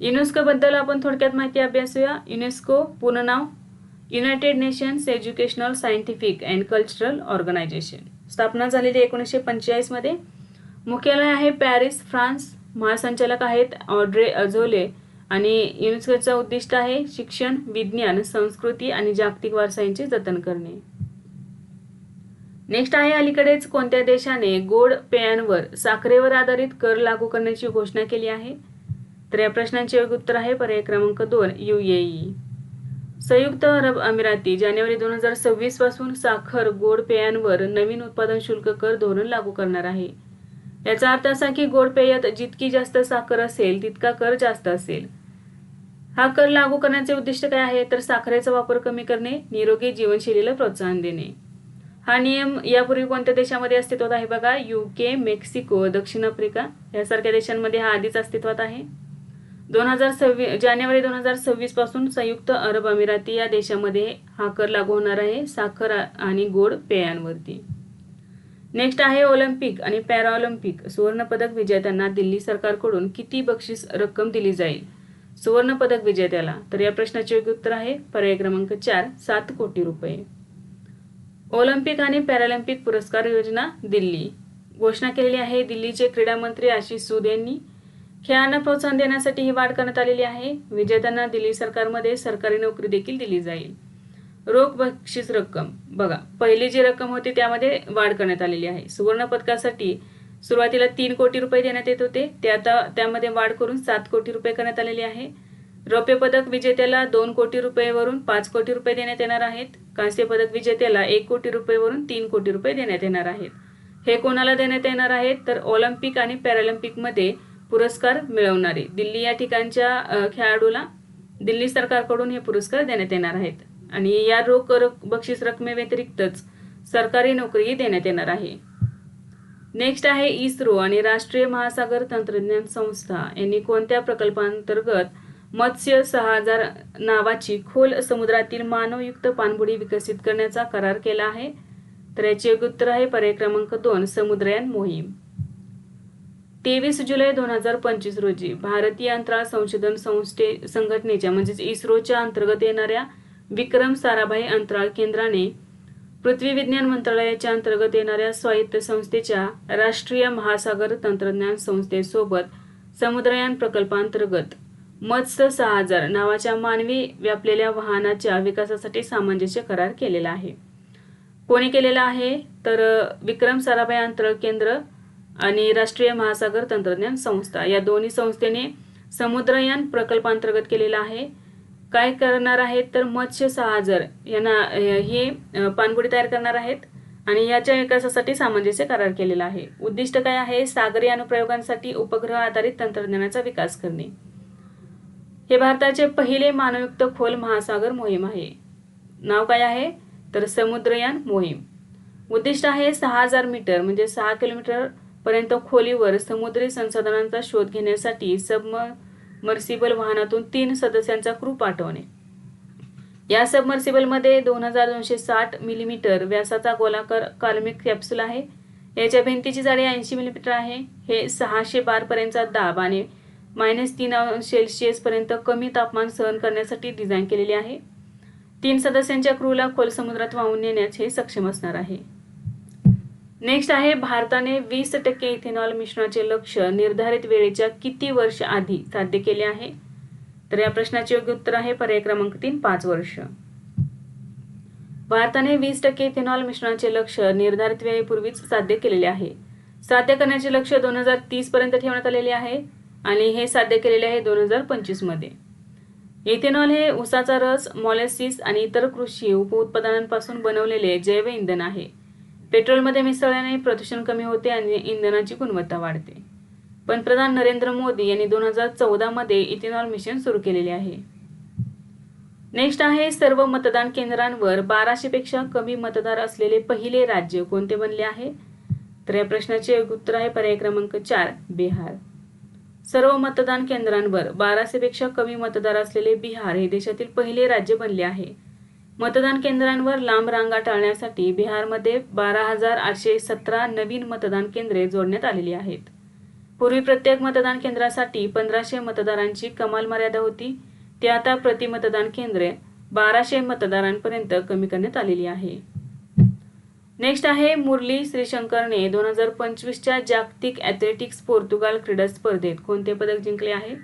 युनेस्कोबद्दल आपण थोडक्यात माहिती अभ्यासूया. युनेस्को पूर्ण नाव united nations educational scientific and cultural organisation. स्थापना झालेली 1945 मध्ये. मुख्यालय आहे पॅरिस, फ्रान्स. महासंचालक आहेत ऑड्रे अझोले. आणि युनेस्कोचं उद्दिष्ट आहे शिक्षण, विज्ञान, संस्कृती आणि जागतिक वारसा यांचे जतन करणे. नेक्स्ट आहे अलीकडेच कोणत्या देशाने गोड पेयांवर साखरेवर आधारित कर लागू करण्याची घोषणा केली आहे? तर या प्रश्नाचे योग्य उत्तर आहे पर्याय क्रमांक 2 UAE. संयुक्त अरब अमिराती जानेवारी 2026 पासून साखर गोड पेयांवर नवीन उत्पादन शुल्क कर धोरण लागू करणार आहे. याचा अर्थ असा की गोड पेयात जितकी जास्त साखर असेल तितका कर जास्त असेल. हा कर लागू करण्याचे उद्दिष्ट काय आहे तर साखरेचा वापर कमी करणे, निरोगी जीवनशैलीला प्रोत्साहन देणे. हा नियम यापूर्वी कोणत्या देशामध्ये अस्तित्वात आहे बघा? UK, मेक्सिको, दक्षिण आफ्रिका यासारख्या देशांमध्ये हा आधीच अस्तित्वात आहे. जानेवारी 2026 पासून संयुक्त अरब अमिराती या देशामध्ये हा कर लागू होणार आहे साखर आणि गोड पेयांवरती. नेक्स्ट आहे ऑलिम्पिक आणि पॅराऑलिम्पिक सुवर्ण पदक विजेत्यांना दिल्ली सरकारकडून किती बक्षीस रक्कम दिली जाईल सुवर्ण पदक विजेत्याला? तर या प्रश्नाचे योग्य उत्तर आहे पर्याय क्रमांक 4 7 कोटी रुपये. ऑलिम्पिक आणि पॅरालिम्पिक पुरस्कार योजना दिल्ली. घोषणा केलेली आहे दिल्लीचे क्रीडा मंत्री आशिष सूद यांनी. खेळांना प्रोत्साहन देण्यासाठी ही वाढ करण्यात आलेली आहे. विजेत्यांना दिल्ली सरकारमध्ये सरकारी नोकरी देखील दिली जाईल. रोख बक्षीस रक्कम बघा, पहिली जी रक्कम होती त्यामध्ये वाढ करण्यात आलेली आहे. सुवर्ण पदकासाठी सुरुवातीला 3 कोटी रुपये देण्यात येत होते, ते आता त्यामध्ये वाढ करून 7 कोटी रुपये करण्यात आलेली आहे. रौप्य पदक विजेत्याला 2 कोटी रुपयेवरून 5 कोटी रुपये देण्यात येणार आहेत. कांस्य पदक विजेत्याला 1 कोटी रुपयेवरून 3 कोटी रुपये देण्यात येणार आहेत. हे कोणाला देण्यात येणार आहेत तर ऑलिम्पिक आणि पॅरालिम्पिक मध्ये पुरस्कार मिळवणारे दिल्ली या ठिकाणच्या खेळाडूला दिल्ली सरकारकडून हे पुरस्कार देण्यात येणार आहेत. आणि या रोख बक्षीस रकमेव्यतिरिक्तच सरकारी नोकरीही देण्यात येणार आहे. नेक्स्ट आहे इस्रो आणि राष्ट्रीय महासागर तंत्रज्ञान संस्था यांनी कोणत्या प्रकल्पांतर्गत मत्स्य 6000 नावाची खोल समुद्रातील मानवयुक्त पाणबुडी विकसित करण्याचा करार केला आहे? तर याचे योग्य उत्तर आहे पर्याय क्रमांक 2 समुद्रयान मोहीम. 23 जुलै 2025 रोजी भारतीय अंतराळ संशोधन संघटनेच्या म्हणजेच इस्रोच्या अंतर्गत येणाऱ्या विक्रम साराभाई अंतराळ केंद्राने पृथ्वी विज्ञान मंत्रालयाच्या अंतर्गत येणाऱ्या स्वायत्त संस्थेच्या राष्ट्रीय महासागर तंत्रज्ञान संस्थेसोबत समुद्रयान प्रकल्पांतर्गत मत्स्य 6000 नावाच्या मानवी व्यापलेल्या वाहनाच्या विकासासाठी सामंजस्य करार केलेला आहे. कोणी केलेला आहे तर विक्रम साराभाई अंतराळ केंद्र आणि राष्ट्रीय महासागर तंत्रज्ञान संस्था या दोन्ही संस्थेने समुद्रयान प्रकल्पांतर्गत केलेला आहे. काय करणार आहेत तर मत्स्य 6000 यांना हे पाणबुडी तयार करणार आहेत आणि याच्या विकासासाठी सामंजस्य करार केलेला आहे. उद्दिष्ट काय आहे? सागरी अनुप्रयोगांसाठी उपग्रह आधारित तंत्रज्ञानाचा विकास करणे. हे भारताचे पहिले मानवयुक्त खोल महासागर मोहीम आहे. नाव काय आहे तर समुद्रयान मोहीम. उद्दिष्ट आहे 6000 मीटर म्हणजे 6 किलोमीटर पर्यंत खोलीवर समुद्री संसाधनांचा शोध घेण्यासाठी सबमर्सिबल वाहनातून 3 सदस्यांचा क्रू पाठवणे. या सबमर्सिबलमध्ये 2260 मिलीमीटर व्यासाचा गोलाकार कार्मिक कॅप्सूल आहे. याच्या भिंतीची जाडी 80 मिलीमीटर आहे. हे 600 बार पर्यंतचा दाब आणि -3°C पर्यंत कमी तापमान सहन करण्यासाठी डिझाईन केलेले आहे. 3 सदस्यांच्या क्रूला खोल समुद्रात वाहून नेण्यास हे सक्षम असणार आहे. नेक्स्ट आहे भारताने 20% इथेनॉल मिश्रणाचे लक्ष्य निर्धारित वेळेच्या किती वर्ष आधी साध्य केले आहे? तर या प्रश्नाचे योग्य उत्तर आहे पर्याय क्रमांक 3 5 वर्ष. भारताने 20% इथेनॉल मिश्रणाचे लक्ष्य निर्धारित वेळेपूर्वीच साध्य केलेले आहे. साध्य करण्याचे लक्ष्य 2030 पर्यंत ठेवण्यात आलेले आहे आणि हे साध्य केलेले आहे 2025 मध्ये. इथेनॉल हे ऊसाचा रस, मॉलेसिस आणि इतर कृषी उपउत्पादनांपासून बनवलेले जैव इंधन आहे. पेट्रोलमध्ये मिसळल्याने प्रदूषण कमी होते आणि इंधनाची गुणवत्ता वाढते. पंतप्रधान नरेंद्र मोदी यांनी 2014 मध्ये इथेनॉल मिशन सुरू केलेले आहे. नेक्स्ट आहे सर्व मतदान केंद्रांवर 1200 पेक्षा कमी मतदार असलेले पहिले राज्य कोणते बनले आहे? तर या प्रश्नाचे उत्तर आहे पर्याय क्रमांक 4 बिहार. सर्व मतदान केंद्रांवर 1200 पेक्षा कमी मतदार असलेले बिहार हे देशातील पहिले राज्य बनले आहे. मतदान केंद्रांवर लांब रांगा टाळण्यासाठी बिहारमध्ये 12,817 नवीन मतदान केंद्रे जोडण्यात आलेली आहेत. पूर्वी प्रत्येक मतदान केंद्रासाठी 1500 मतदारांची कमाल मर्यादा होती. ती आता प्रति मतदान केंद्रे 1200 मतदारांपर्यंत कमी करण्यात आलेली आहे. नेक्स्ट आहे मुरली श्रीशंकरने 2025च्या जागतिक ॲथलेटिक्स पोर्तुगाल क्रीडा स्पर्धेत कोणते पदक जिंकले आहे?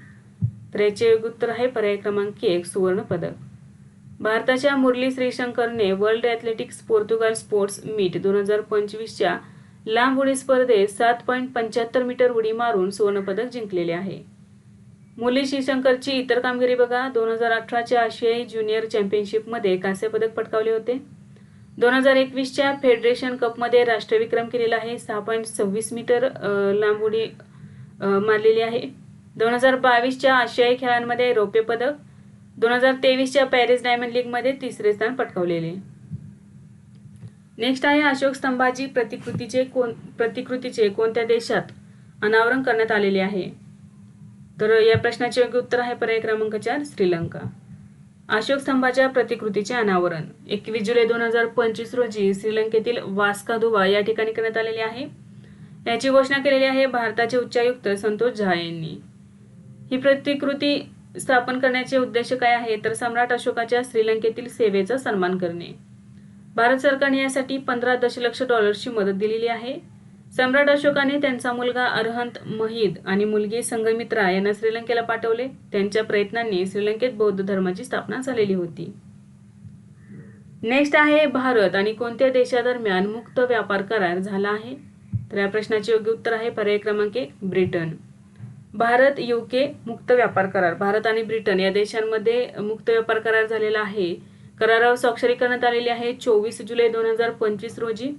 तर याचे योग्य उत्तर आहे पर्याय क्रमांक 1 सुवर्ण पदक. भारताच्या मुरली श्रीशंकरने world athletics Portugal sports meet 2025च्या लांब उडी स्पर्धेत 7.75 मीटर उडी मारून सुवर्ण पदक जिंकलेले आहे. मुरली श्रीशंकरची इतर कामगिरी बघा. 2018च्या आशियाई ज्युनियर चॅम्पियनशिपमध्ये कांस्य पदक पटकावले होते. 2021च्या फेडरेशन कपमध्ये राष्ट्रविक्रम केलेला आहे. 6.26 मीटर लांब उडी मारलेली आहे. 2022च्या आशियाई खेळांमध्ये रौप्य पदक. 2023च्या पॅरिस डायमंड लीगमध्ये तिसरे स्थान पटकावलेले. नेक्स्ट आहे अशोक स्तंभाची प्रतिकृतीचे कोणत्या देशात अनावरण करण्यात आलेले आहे? तर या प्रश्नाचे योग्य उत्तर आहे पर्याय क्रमांक 4 श्रीलंका. अशोक स्तंभाच्या प्रतिकृतीचे अनावरण 21 जुलै 2025 रोजी श्रीलंकेतील वास्कादुवा या ठिकाणी करण्यात आलेले आहे. याची घोषणा केलेली आहे भारताचे उच्चायुक्त संतोष झा यांनी. ही प्रतिकृती स्थापन करण्याचे उद्देश काय आहे? तर सम्राट अशोकाच्या श्रीलंकेतील सेवेचा सन्मान करणे. भारत सरकारने यासाठी 15 दशलक्ष डॉलर्सची मदत दिलेली आहे. सम्राट अशोकाने त्यांचा मुलगा अरहंत महिद आणि मुलगी संघमित्रा यांना श्रीलंकेला पाठवले. त्यांच्या प्रयत्नांनी श्रीलंकेत बौद्ध धर्माची स्थापना झालेली होती. नेक्स्ट आहे भारत आणि कोणत्या देशादरम्यान मुक्त व्यापार करार झाला आहे? तर या प्रश्नाचे योग्य उत्तर आहे पर्याय क्रमांक 1 ब्रिटन. भारत UK मुक्त व्यापार करार. भारत आणि ब्रिटन या देशांमध्ये मुक्त व्यापार करार झालेला आहे. करारावर स्वाक्षरी करण्यात आलेली आहे 24 जुलै 2025 रोजी.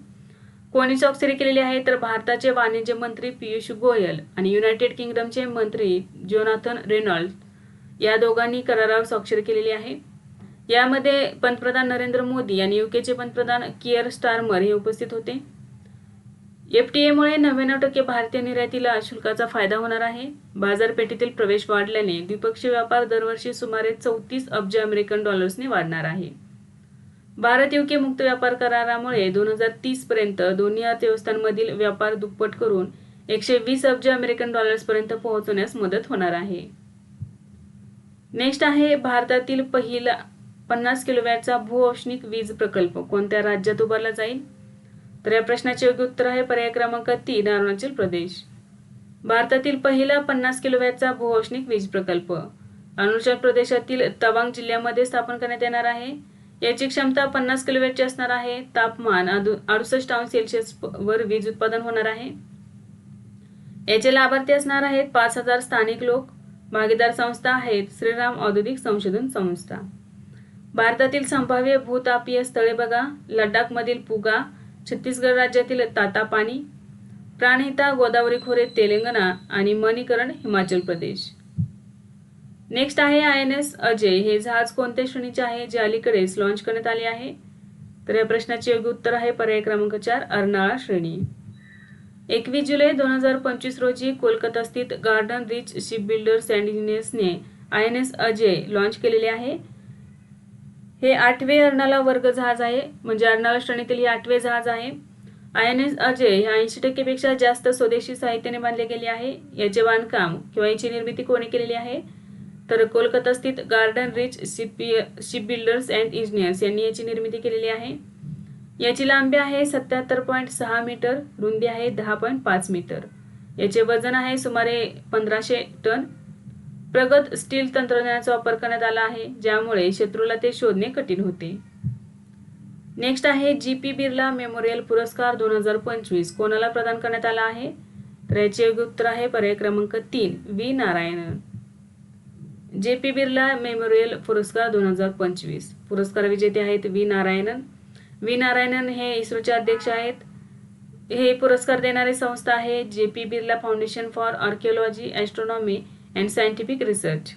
कोणी स्वाक्षरी केलेली आहे? तर भारताचे वाणिज्य मंत्री पियुष गोयल आणि युनायटेड किंगडमचे मंत्री जोनाथन रेनॉल्ड या दोघांनी करारावर स्वाक्षरी केलेली आहे. यामध्ये पंतप्रधान नरेंद्र मोदी आणि UKचे पंतप्रधान कियर स्टारमर हे उपस्थित होते. FTA मुळे 99% भारतीय निर्यातीला शुल्काचा फायदा होणार आहे. बाजारपेठेतील प्रवेश वाढल्याने द्विपक्षीय व्यापार दरवर्षी सुमारे 34 अब्ज अमेरिकन डॉलर्सने वाढणार आहे. भारत UK मुक्त व्यापार करारामुळे 2030 पर्यंत दोन्ही अर्थव्यवस्थांमधील व्यापार दुप्पट करून 120 अब्ज अमेरिकन डॉलर्स पर्यंत पोहोचवण्यास मदत होणार आहे. नेक्स्ट आहे भारतातील पहिला 50 किलोवॅटचा भूऔष्णिक वीज प्रकल्प कोणत्या राज्यात उभारला जाईल? तर या प्रश्नाचे योग्य उत्तर आहे पर्याय क्रमांक 3 अरुणाचल प्रदेश. भारतातील पहिला 50 किलोवॅटचा भूऔष्णिक वीज प्रकल्प अरुणाचल प्रदेशातील तवांग जिल्ह्यामध्ये स्थापन करण्यात येणार आहे. याची क्षमता 50 किलोवॅटची असणार आहे. तापमान 68 अंश सेल्सिअस वर वीज उत्पादन होणार आहे. याचे लाभार्थी असणार आहेत 5000 स्थानिक लोक. भागीदार संस्था आहेत श्रीराम औद्योगिक संशोधन संस्था. भारतातील संभाव्य भूतापीय स्थळे बघा. लडाखमधील पुगा, छत्तीसगड राज्यातील तातापानी, प्राणहिता गोदावरी खोरे तेलंगणा आणि मणिकरण हिमाचल प्रदेश. नेक्स्ट आहे INS अजय. हे जहाज कोणत्या श्रेणीचे आहे जे अलीकडेच लॉन्च करण्यात आले आहे? तर या प्रश्नाचे योग्य उत्तर आहे पर्याय क्रमांक 4 अर्नाळा श्रेणी. 21 जुलै 2025 रोजी कोलकाता स्थित गार्डन रिच शिपबिल्डर्स अँड इंजिनियर्सने INS अजय लॉन्च केलेले आहे. हे 8वे अर्नाळा वर्ग जहाज आहे. म्हणजे अर्नाळा श्रेणीतील हे 8वे जहाज आहे. INS अजय हे 80% पेक्षा जास्त स्वदेशी साहित्याने बांधले गेले आहे. याचे बांधकाम किंवा याची निर्मिती कोणी केलेली आहे? तर कोलकाता स्थित garden reach shipbuilders and engineers यांनी याची निर्मिती केलेली आहे. याची लांबी आहे 77.6 मीटर, रुंदी आहे 10.5 मीटर. याचे वजन आहे सुमारे 1500 टन. प्रगत स्टील तंत्रज्ञानाचा वापर करण्यात आला आहे ज्यामुळे शत्रूला ते शोधणे कठीण होते. नेक्स्ट आहे GP बिर्ला मेमोरियल पुरस्कार 2025 कोणाला प्रदान करण्यात आला आहे? तर याचे योग्य उत्तर आहे पर्याय क्रमांक 3 V Narayanan. JP Birla memorial पुरस्कार 2025 पुरस्कार विजेते आहेत V नारायणन. V नारायणन हे इस्रोचे अध्यक्ष आहेत. हे पुरस्कार देणारी संस्था आहे JP Birla foundation for archaeology, astronomy and scientific research.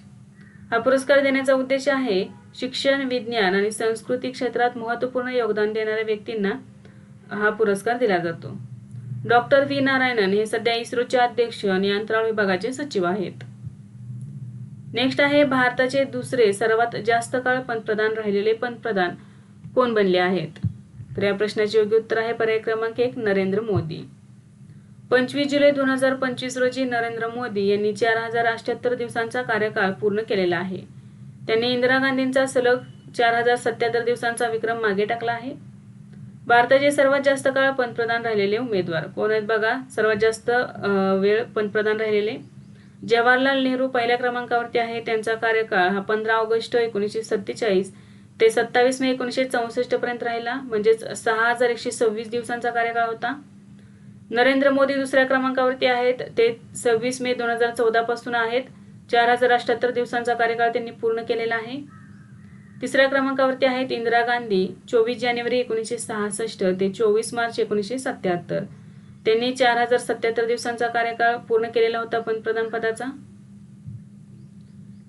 हा पुरस्कार देण्याचा उद्देश आहे शिक्षण, विज्ञान आणि संस्कृती क्षेत्रात महत्त्वपूर्ण योगदान देणाऱ्या व्यक्तींना हा पुरस्कार दिला जातो. डॉक्टर व्ही नारायणन हे सध्या इस्रोचे अध्यक्ष आणि अंतराळ विभागाचे सचिव आहेत. नेक्स्ट आहे भारताचे दुसरे सर्वात जास्त काळ पंतप्रधान राहिलेले पंतप्रधान कोण बनले आहेत? तर या प्रश्नाचे योग्य उत्तर आहे पर्याय क्रमांक 1 नरेंद्र मोदी. 25 जुलै 2025 रोजी नरेंद्र मोदी यांनी 4078 दिवसांचा कार्यकाळ पूर्ण केलेला आहे. त्यांनी इंदिरा गांधींचा सलग 4077 दिवसांचा विक्रम मागे टाकला आहे. भारताचे सर्वात जास्त काळ पंतप्रधान राहिलेले उमेदवार कोण आहेत बघा? सर्वात जास्त वेळ पंतप्रधान राहिलेले जवाहरलाल नेहरू पहिल्या क्रमांकावरती आहे. त्यांचा कार्यकाळ हा 15 ऑगस्ट 1947 ते 27 मे 1964 पर्यंत राहिला, म्हणजेच 6126 दिवसांचा कार्यकाळ होता. नरेंद्र मोदी दुसऱ्या क्रमांकावरती आहेत. ते 26 मे 2014 पासून आहेत. 4078 दिवसांचा कार्यकाळ त्यांनी पूर्ण केलेला आहे. तिसऱ्या क्रमांकावरती आहेत इंदिरा गांधी. 24 जानेवारी 1966 ते 24 मार्च 1977 त्यांनी 4077 दिवसांचा कार्यकाळ पूर्ण केलेला होता पंतप्रधान पदाचा.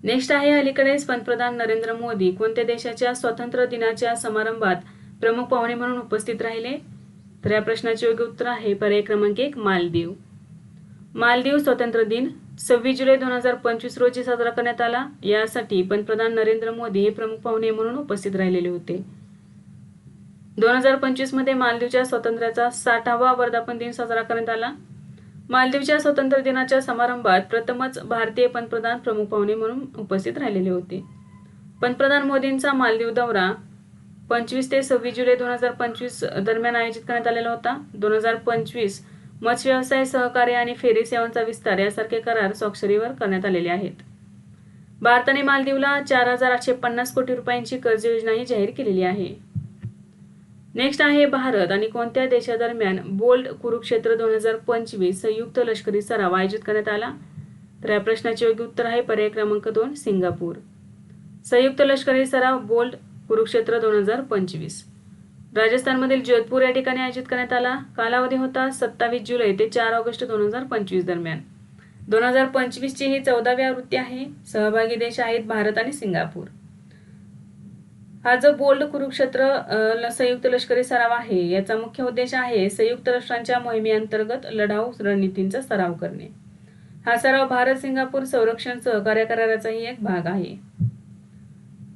नेक्स्ट आहे अलीकडेच पंतप्रधान नरेंद्र मोदी कोणत्या देशाच्या स्वातंत्र्य दिनाच्या समारंभात प्रमुख पाहुणे म्हणून उपस्थित राहिले? तर या प्रश्नाचे योग्य उत्तर आहे पर्याय क्रमांक 1 मालदीव. मालदीव स्वातंत्र्य दिन 26 जुलै 2025 रोजी साजरा करण्यात आला. यासाठी पंतप्रधान नरेंद्र मोदी हे प्रमुख पाहुणे म्हणून उपस्थित राहिलेले होते. 2025 मध्ये मालदीवच्या स्वातंत्र्याचा 60वा वर्धापन दिन साजरा करण्यात आला. मालदीवच्या स्वातंत्र्य दिनाच्या समारंभात प्रथमच भारतीय पंतप्रधान प्रमुख पाहुणे म्हणून उपस्थित राहिलेले होते. पंतप्रधान मोदींचा मालदीव दौरा 25 ते 26 जुलै 2025 दरम्यान आयोजित करण्यात आलेला होता. 2025 मत्स्य व्यवसाय सहकार्य आणि फेरी सेवांचा विस्तार यासारखे करार स्वाक्षरीवर करण्यात आलेले आहेत. भारताने मालदीवला 4850 कोटी रुपयांची कर्ज योजनाही जाहीर केलेली आहे. नेक्स्ट आहे भारत आणि कोणत्या देशादरम्यान बोल्ड कुरुक्षेत्र 2025 संयुक्त लष्करी सराव आयोजित करण्यात आला? तर या प्रश्नाचे योग्य उत्तर आहे पर्याय क्रमांक 2 सिंगापूर. संयुक्त लष्करी सराव बोल्ड कुरुक्षेत्र 2025 राजस्थानमधील जोधपूर या ठिकाणी आयोजित करण्यात आला. कालावधी होता 27 जुलै ते 4 ऑगस्ट 2025 दरम्यान. 2025 ची ही 14वी आवृत्ती आहे. सहभागी देश आहेत भारत आणि सिंगापूर. हा जो बोल्ड कुरुक्षेत्र संयुक्त लष्करी सराव आहे याचा मुख्य उद्देश आहे संयुक्त राष्ट्रांच्या मोहिमेअंतर्गत लढाऊ रणनीतींचा सराव करणे. हा सराव भारत सिंगापूर संरक्षण सहकार्य कराराचाही एक भाग आहे.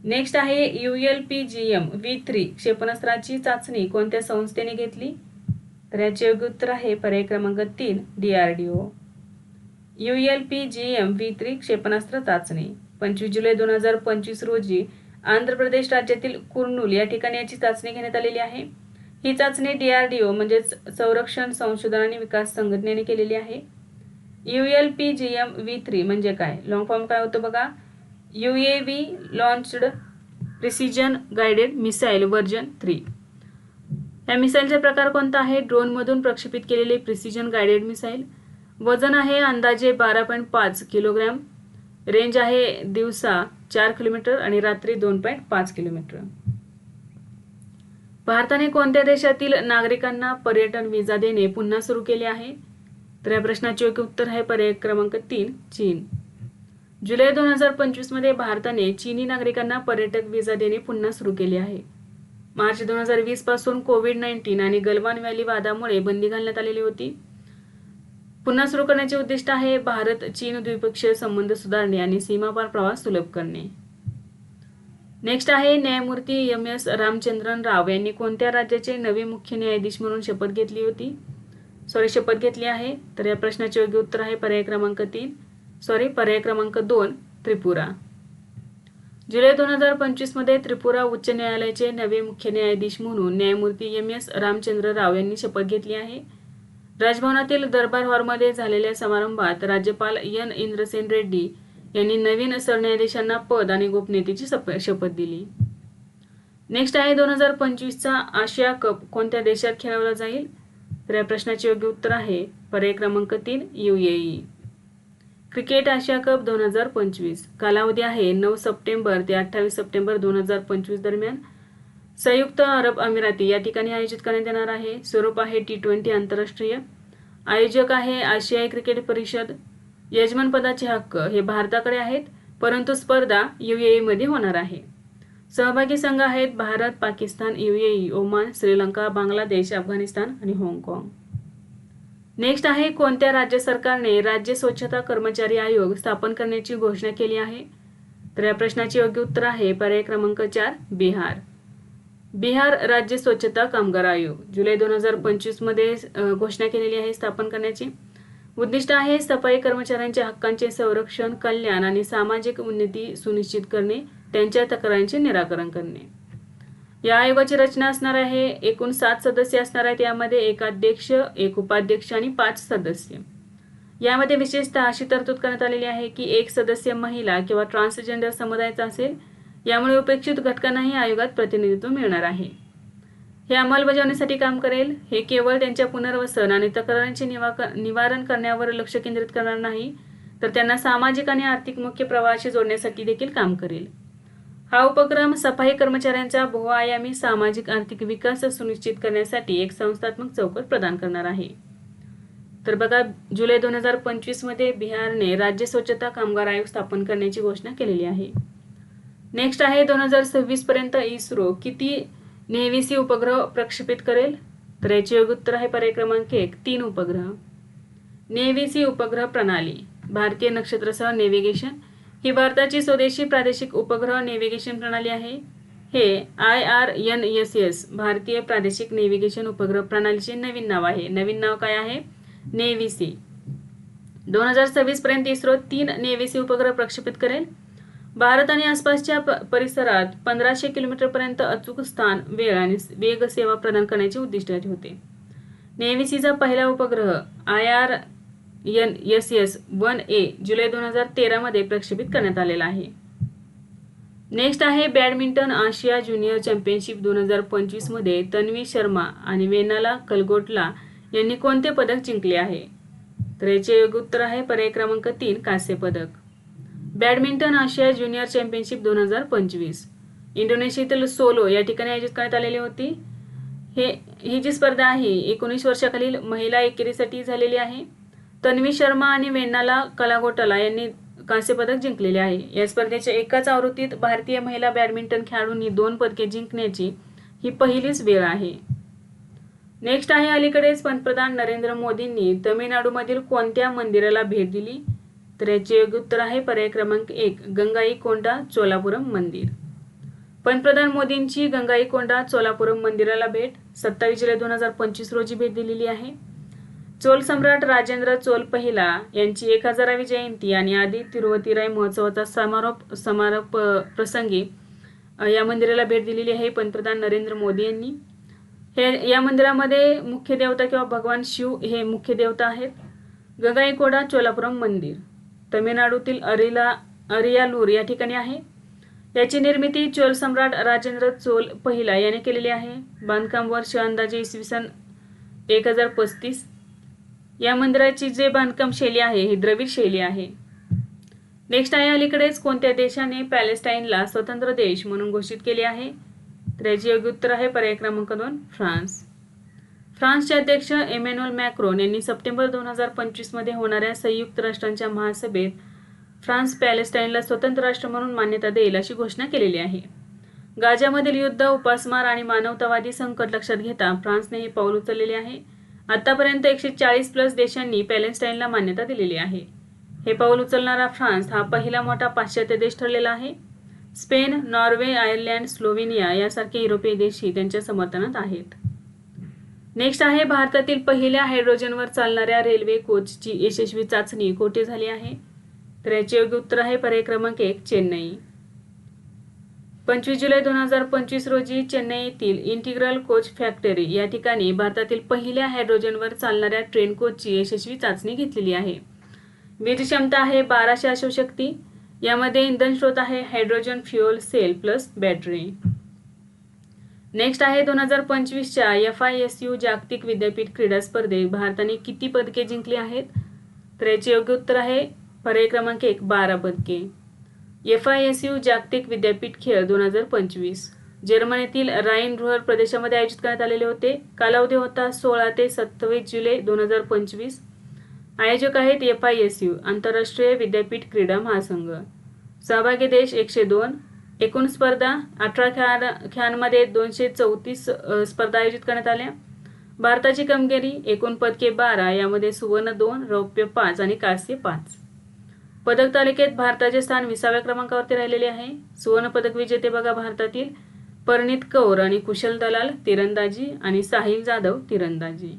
नेक्स्ट आहे ULPGM V3 क्षेपणास्त्राची चाचणी कोणत्या संस्थेने घेतली? तर याचे योग्य उत्तर आहे पर्याय क्रमांक 3 DRDO. ULPGM V3 क्षेपणास्त्र चाचणी 25 जुलै 2025 रोजी आंध्र प्रदेश राज्यातील कुर्नूल या ठिकाणी याची चाचणी घेण्यात आलेली आहे. ही चाचणी DRDO म्हणजेच संरक्षण संशोधन आणि विकास संघटनेने केलेली आहे. ULPGM V3 म्हणजे काय? लॉंग फॉर्म काय होतो बघा? UAV launched precision guided missile version 3. या मिसाइलचा प्रकार कोणता आहे? ड्रोन मधून प्रक्षेपित केलेले प्रिसिजन गाइडेड मिसाइल. वजन आहे अंदाजे 12.5 किलोग्रॅम. रेंज आहे दिवसा 4 किलोमीटर आणि रात्री 2.5 किलोमीटर. भारताने कोणत्या देशातील नागरिकांना पर्यटन व्हिसा देणे पुन्हा सुरू केले आहे? तर या प्रश्नाचे योग्य उत्तर आहे पर्याय क्रमांक 3 चीन. जुलै 2025 मध्ये भारताने चीनी नागरिकांना पर्यटक व्हिसा देणे पुन्हा सुरू केले आहे. मार्च 2020 पासून कोविड-19 आणि गलवान व्हॅली वादामुळे बंदी घालण्यात आलेली होती. पुन्हा सुरू करण्याचे उद्दिष्ट आहे भारत चीन द्विपक्षीय संबंध सुधारणे आणि सीमापार प्रवास सुलभ करणे. नेक्स्ट आहे न्यायमूर्ती MS रामचंद्रन राव यांनी कोणत्या राज्याचे नवे मुख्य न्यायाधीश म्हणून शपथ घेतली आहे? तर या प्रश्नाचे योग्य उत्तर आहे पर्याय क्रमांक 2 त्रिपुरा. जुलै 2025 मध्ये त्रिपुरा उच्च न्यायालयाचे नवे मुख्य न्यायाधीश म्हणून न्यायमूर्ती MS रामचंद्र राव यांनी शपथ घेतली आहे. राजभवनातील दरबार हॉलमध्ये झालेल्या समारंभात राज्यपाल N इंद्रसेन रेड्डी यांनी नवीन सरन्यायाधीशांना पद आणि गोपनीयतेची शपथ दिली. नेक्स्ट आहे 2025 चा आशिया कप कोणत्या देशात खेळवला जाईल? तर या प्रश्नाचे योग्य उत्तर आहे पर्याय क्रमांक 3 UAE. क्रिकेट आशिया कप 2025 कालावधी आहे 9 सप्टेंबर ते 28 सप्टेंबर 2025 दरम्यान. संयुक्त अरब अमिराती या ठिकाणी आयोजित करण्यात येणार आहे. स्वरूप आहे T20 आंतरराष्ट्रीय. आयोजक आहे आशियाई क्रिकेट परिषद. यजमानपदाचे हक्क हे भारताकडे आहेत, परंतु स्पर्धा UAE मध्ये होणार आहे. सहभागी संघ आहेत भारत, पाकिस्तान, UAE, ओमान, श्रीलंका, बांगलादेश, अफगाणिस्तान आणि हाँगकाँग. नेक्स्ट आहे, कोणत्या राज्य सरकारने राज्य स्वच्छता कर्मचारी आयोग स्थापन करण्याची घोषणा केली आहे? तर या प्रश्नाचे योग्य उत्तर आहे पर्याय क्रमांक 4 बिहार. बिहार राज्य स्वच्छता कामगार आयोग जुलै 2025 मध्ये घोषणा केलेली आहे स्थापन करण्याची. उद्दिष्ट आहे सफाई कर्मचाऱ्यांच्या हक्कांचे संरक्षण, कल्याण आणि सामाजिक उन्नती सुनिश्चित करणे, त्यांच्या तक्रारींचे निराकरण करणे. या आयोगाची रचना असणार आहे, एकूण 7 सदस्य असणार आहेत. यामध्ये एक अध्यक्ष, एक उपाध्यक्ष आणि 5 सदस्य. यामध्ये विशेषतः अशी तरतूद करण्यात आलेली आहे की एक सदस्य महिला किंवा ट्रान्सजेंडर समुदायाचा असेल. यामुळे उपेक्षित घटकांनाही आयोगात प्रतिनिधित्व मिळणार आहे. हे अंमलबजावणीसाठी काम करेल. हे केवळ त्यांच्या पुनर्वसन आणि तक्रारींचे निवारण करण्यावर लक्ष केंद्रित करणार नाही, तर त्यांना सामाजिक आणि आर्थिक मुख्य प्रवाहाशी जोडण्यासाठी देखील काम करेल. हा उपक्रम सफाई कर्मचाऱ्यांचा बहुआयामी सामाजिक आर्थिक विकास सुनिश्चित करण्यासाठी एक संस्थात्मक चौकट प्रदान करणार आहे. तर बघा, जुलै 2025 मध्ये बिहारने राज्य स्वच्छता कामगार आयोग स्थापन करण्याची घोषणा केलेली आहे. नेक्स्ट आहे, 2026 पर्यंत इस्रो किती नेव्हिसी उपग्रह प्रक्षेपित करेल? तर याचे योग्य उत्तर आहे पर्याय क्रमांक 1 3 उपग्रह. नेव्हिसी उपग्रह प्रणाली भारतीय नक्षत्रसह नेव्हिगेशन ही भारताची स्वदेशी प्रादेशिक उपग्रह नेव्हिगेशन प्रणाली आहे. हे IRNSS भारतीय प्रादेशिक नेव्हिगेशन उपग्रह प्रणालीचे नवीन नाव आहे. नवीन नाव काय आहे? नेव्हिसी. 2026 पर्यंत इस्रो 3 नेव्हिसी उपग्रह प्रक्षेपित करेल. भारत आणि आसपासच्या परिसरात 1500 किलोमीटर पर्यंत अचूक स्थान, वेळ आणि वेग सेवा प्रदान करण्याचे उद्दिष्ट होते. नेव्हिसीचा पहिला उपग्रह IRNSS-1A जुलै 2013 मध्ये प्रक्षेपित करण्यात आलेला आहे. नेक्स्ट आहे, बॅडमिंटन आशिया ज्युनियर चॅम्पियनशिप 2025 मध्ये तन्वी शर्मा आणि वेनाला कलगोटला यांनी कोणते पदक जिंकले आहे? तर याचे योग्य उत्तर आहे पर्याय क्रमांक 3 कांस्य पदक. बॅडमिंटन आशिया ज्युनियर चॅम्पियनशिप 2025 इंडोनेशियातील सोलो या ठिकाणी आयोजित करण्यात आलेली होती. ही जी स्पर्धा आहे 19 वर्षाखालील महिला एकेरीसाठी झालेली आहे. तन्वी शर्मा आणि वेनाला कलागोटला यांनी कांस्य पदक जिंकलेले आहे. या स्पर्धेच्या एकाच आवृत्तीत भारतीय महिला बॅडमिंटन खेळाडूंनी 2 पदके जिंकण्याची ही पहिलीच वेळ आहे. नेक्स्ट आहे, अलीकडेच पंतप्रधान नरेंद्र मोदींनी तमिळनाडूमधील कोणत्या मंदिराला भेट दिली? तर याचे योग्य उत्तर आहे पर्याय क्रमांक 1 गंगाईकोंडा चोलापुरम मंदिर. पंतप्रधान मोदींची गंगाईकोंडा चोलापुरम मंदिराला भेट 27 जुलै 2025 रोजी भेट दिलेली आहे. चोल सम्राट राजेंद्र चोल पहिला यांची 1000वी जयंती आणि आदी तिरुवतीराय महोत्सवाचा समारोप प्रसंगी या मंदिराला भेट दिलेली आहे पंतप्रधान नरेंद्र मोदी यांनी. या मंदिरामध्ये मुख्य देवता किंवा भगवान शिव हे मुख्य देवता आहेत. गंगाईकोंडा चोलापुरम मंदिर तमिळनाडूतील अरियालूर या ठिकाणी आहे. याची निर्मिती चोल सम्राट राजेंद्र चोल पहिला याने केलेली आहे. बांधकाम वर्ष अंदाजे इसवी 1035. या मंदिराची जे बांधकाम शैली आहे ही द्रविड शैली आहे. नेक्स्ट आहे, अलीकडेच कोणत्या देशाने पॅलेस्टाईनला स्वतंत्र देश म्हणून घोषित केले आहे? तर याचे योग्य उत्तर आहे पर्याय क्रमांक 2 फ्रान्स. फ्रान्सचे अध्यक्ष इमॅन्युएल मॅक्रोन यांनी सप्टेंबर 2025 मध्ये होणाऱ्या संयुक्त राष्ट्रांच्या महासभेत फ्रान्स पॅलेस्टाईनला स्वतंत्र राष्ट्र म्हणून मान्यता देईल अशी घोषणा केलेली आहे. गाझामधील युद्ध, उपासमार आणि मानवतावादी संकट लक्षात घेता फ्रान्सने हे पाऊल उचललेले आहे. आतापर्यंत 140+ देशांनी पॅलेस्टाईनला मान्यता दिलेली आहे. हे पाऊल उचलणारा फ्रान्स हा पहिला मोठा पाश्चात्य देश ठरलेला आहे. स्पेन, नॉर्वे, आयर्लंड, स्लोव्हेनिया यासारखे युरोपीय देशही त्यांच्या समर्थनात आहेत. नेक्स्ट आहे, भारतातील पहिल्या हायड्रोजनवर चालणाऱ्या रेल्वे कोचची यशस्वी चाचणी कोठे झाली आहे? तर याचे योग्य उत्तर आहे पर्याय क्रमांक 1 चेन्नई. 25 जुलै 2025 रोजी चेन्नई येथील इंटिग्रल कोच फॅक्टरी या ठिकाणी भारतातील पहिल्या हायड्रोजनवर चालणाऱ्या ट्रेन कोचची यशस्वी चाचणी घेतलेली आहे. वीज क्षमता आहे 1200 अश्वशक्ती. यामध्ये इंधन स्रोत आहे hydrogen fuel cell plus battery. Next आहे, 2025च्या FISU जागतिक विद्यापीठ क्रीडा स्पर्धेत भारताने किती पदके जिंकली आहेत? तर याचे योग्य उत्तर आहे पर्याय क्रमांक 1 12 पदके. FISU जागतिक विद्यापीठ खेळ 2025 जर्मनीतील राईन रुhr प्रदेशामध्ये आयोजित करण्यात आलेले होते. कालावधी होता 16 ते 27 जुलै 2025. आयोजक आहेत FISU आंतरराष्ट्रीय विद्यापीठ क्रीडा महासंघ. सहभागी देश 102. एकूण स्पर्धा 18 खेळांमध्ये 234 स्पर्धा आयोजित करण्यात आल्या. भारताची कामगिरी: एकूण पदके 12, यामध्ये सुवर्ण 2, रौप्य 5 आणि कांस्य 5. पदक तालिकेत भारताचे स्थान 20व्या क्रमांकावरती राहिलेले आहे. सुवर्ण पदक विजेते बघा भारतातील परनीत कौर आणि कुशल दलाल तिरंदाजी आणि साहिल जाधव तिरंदाजी.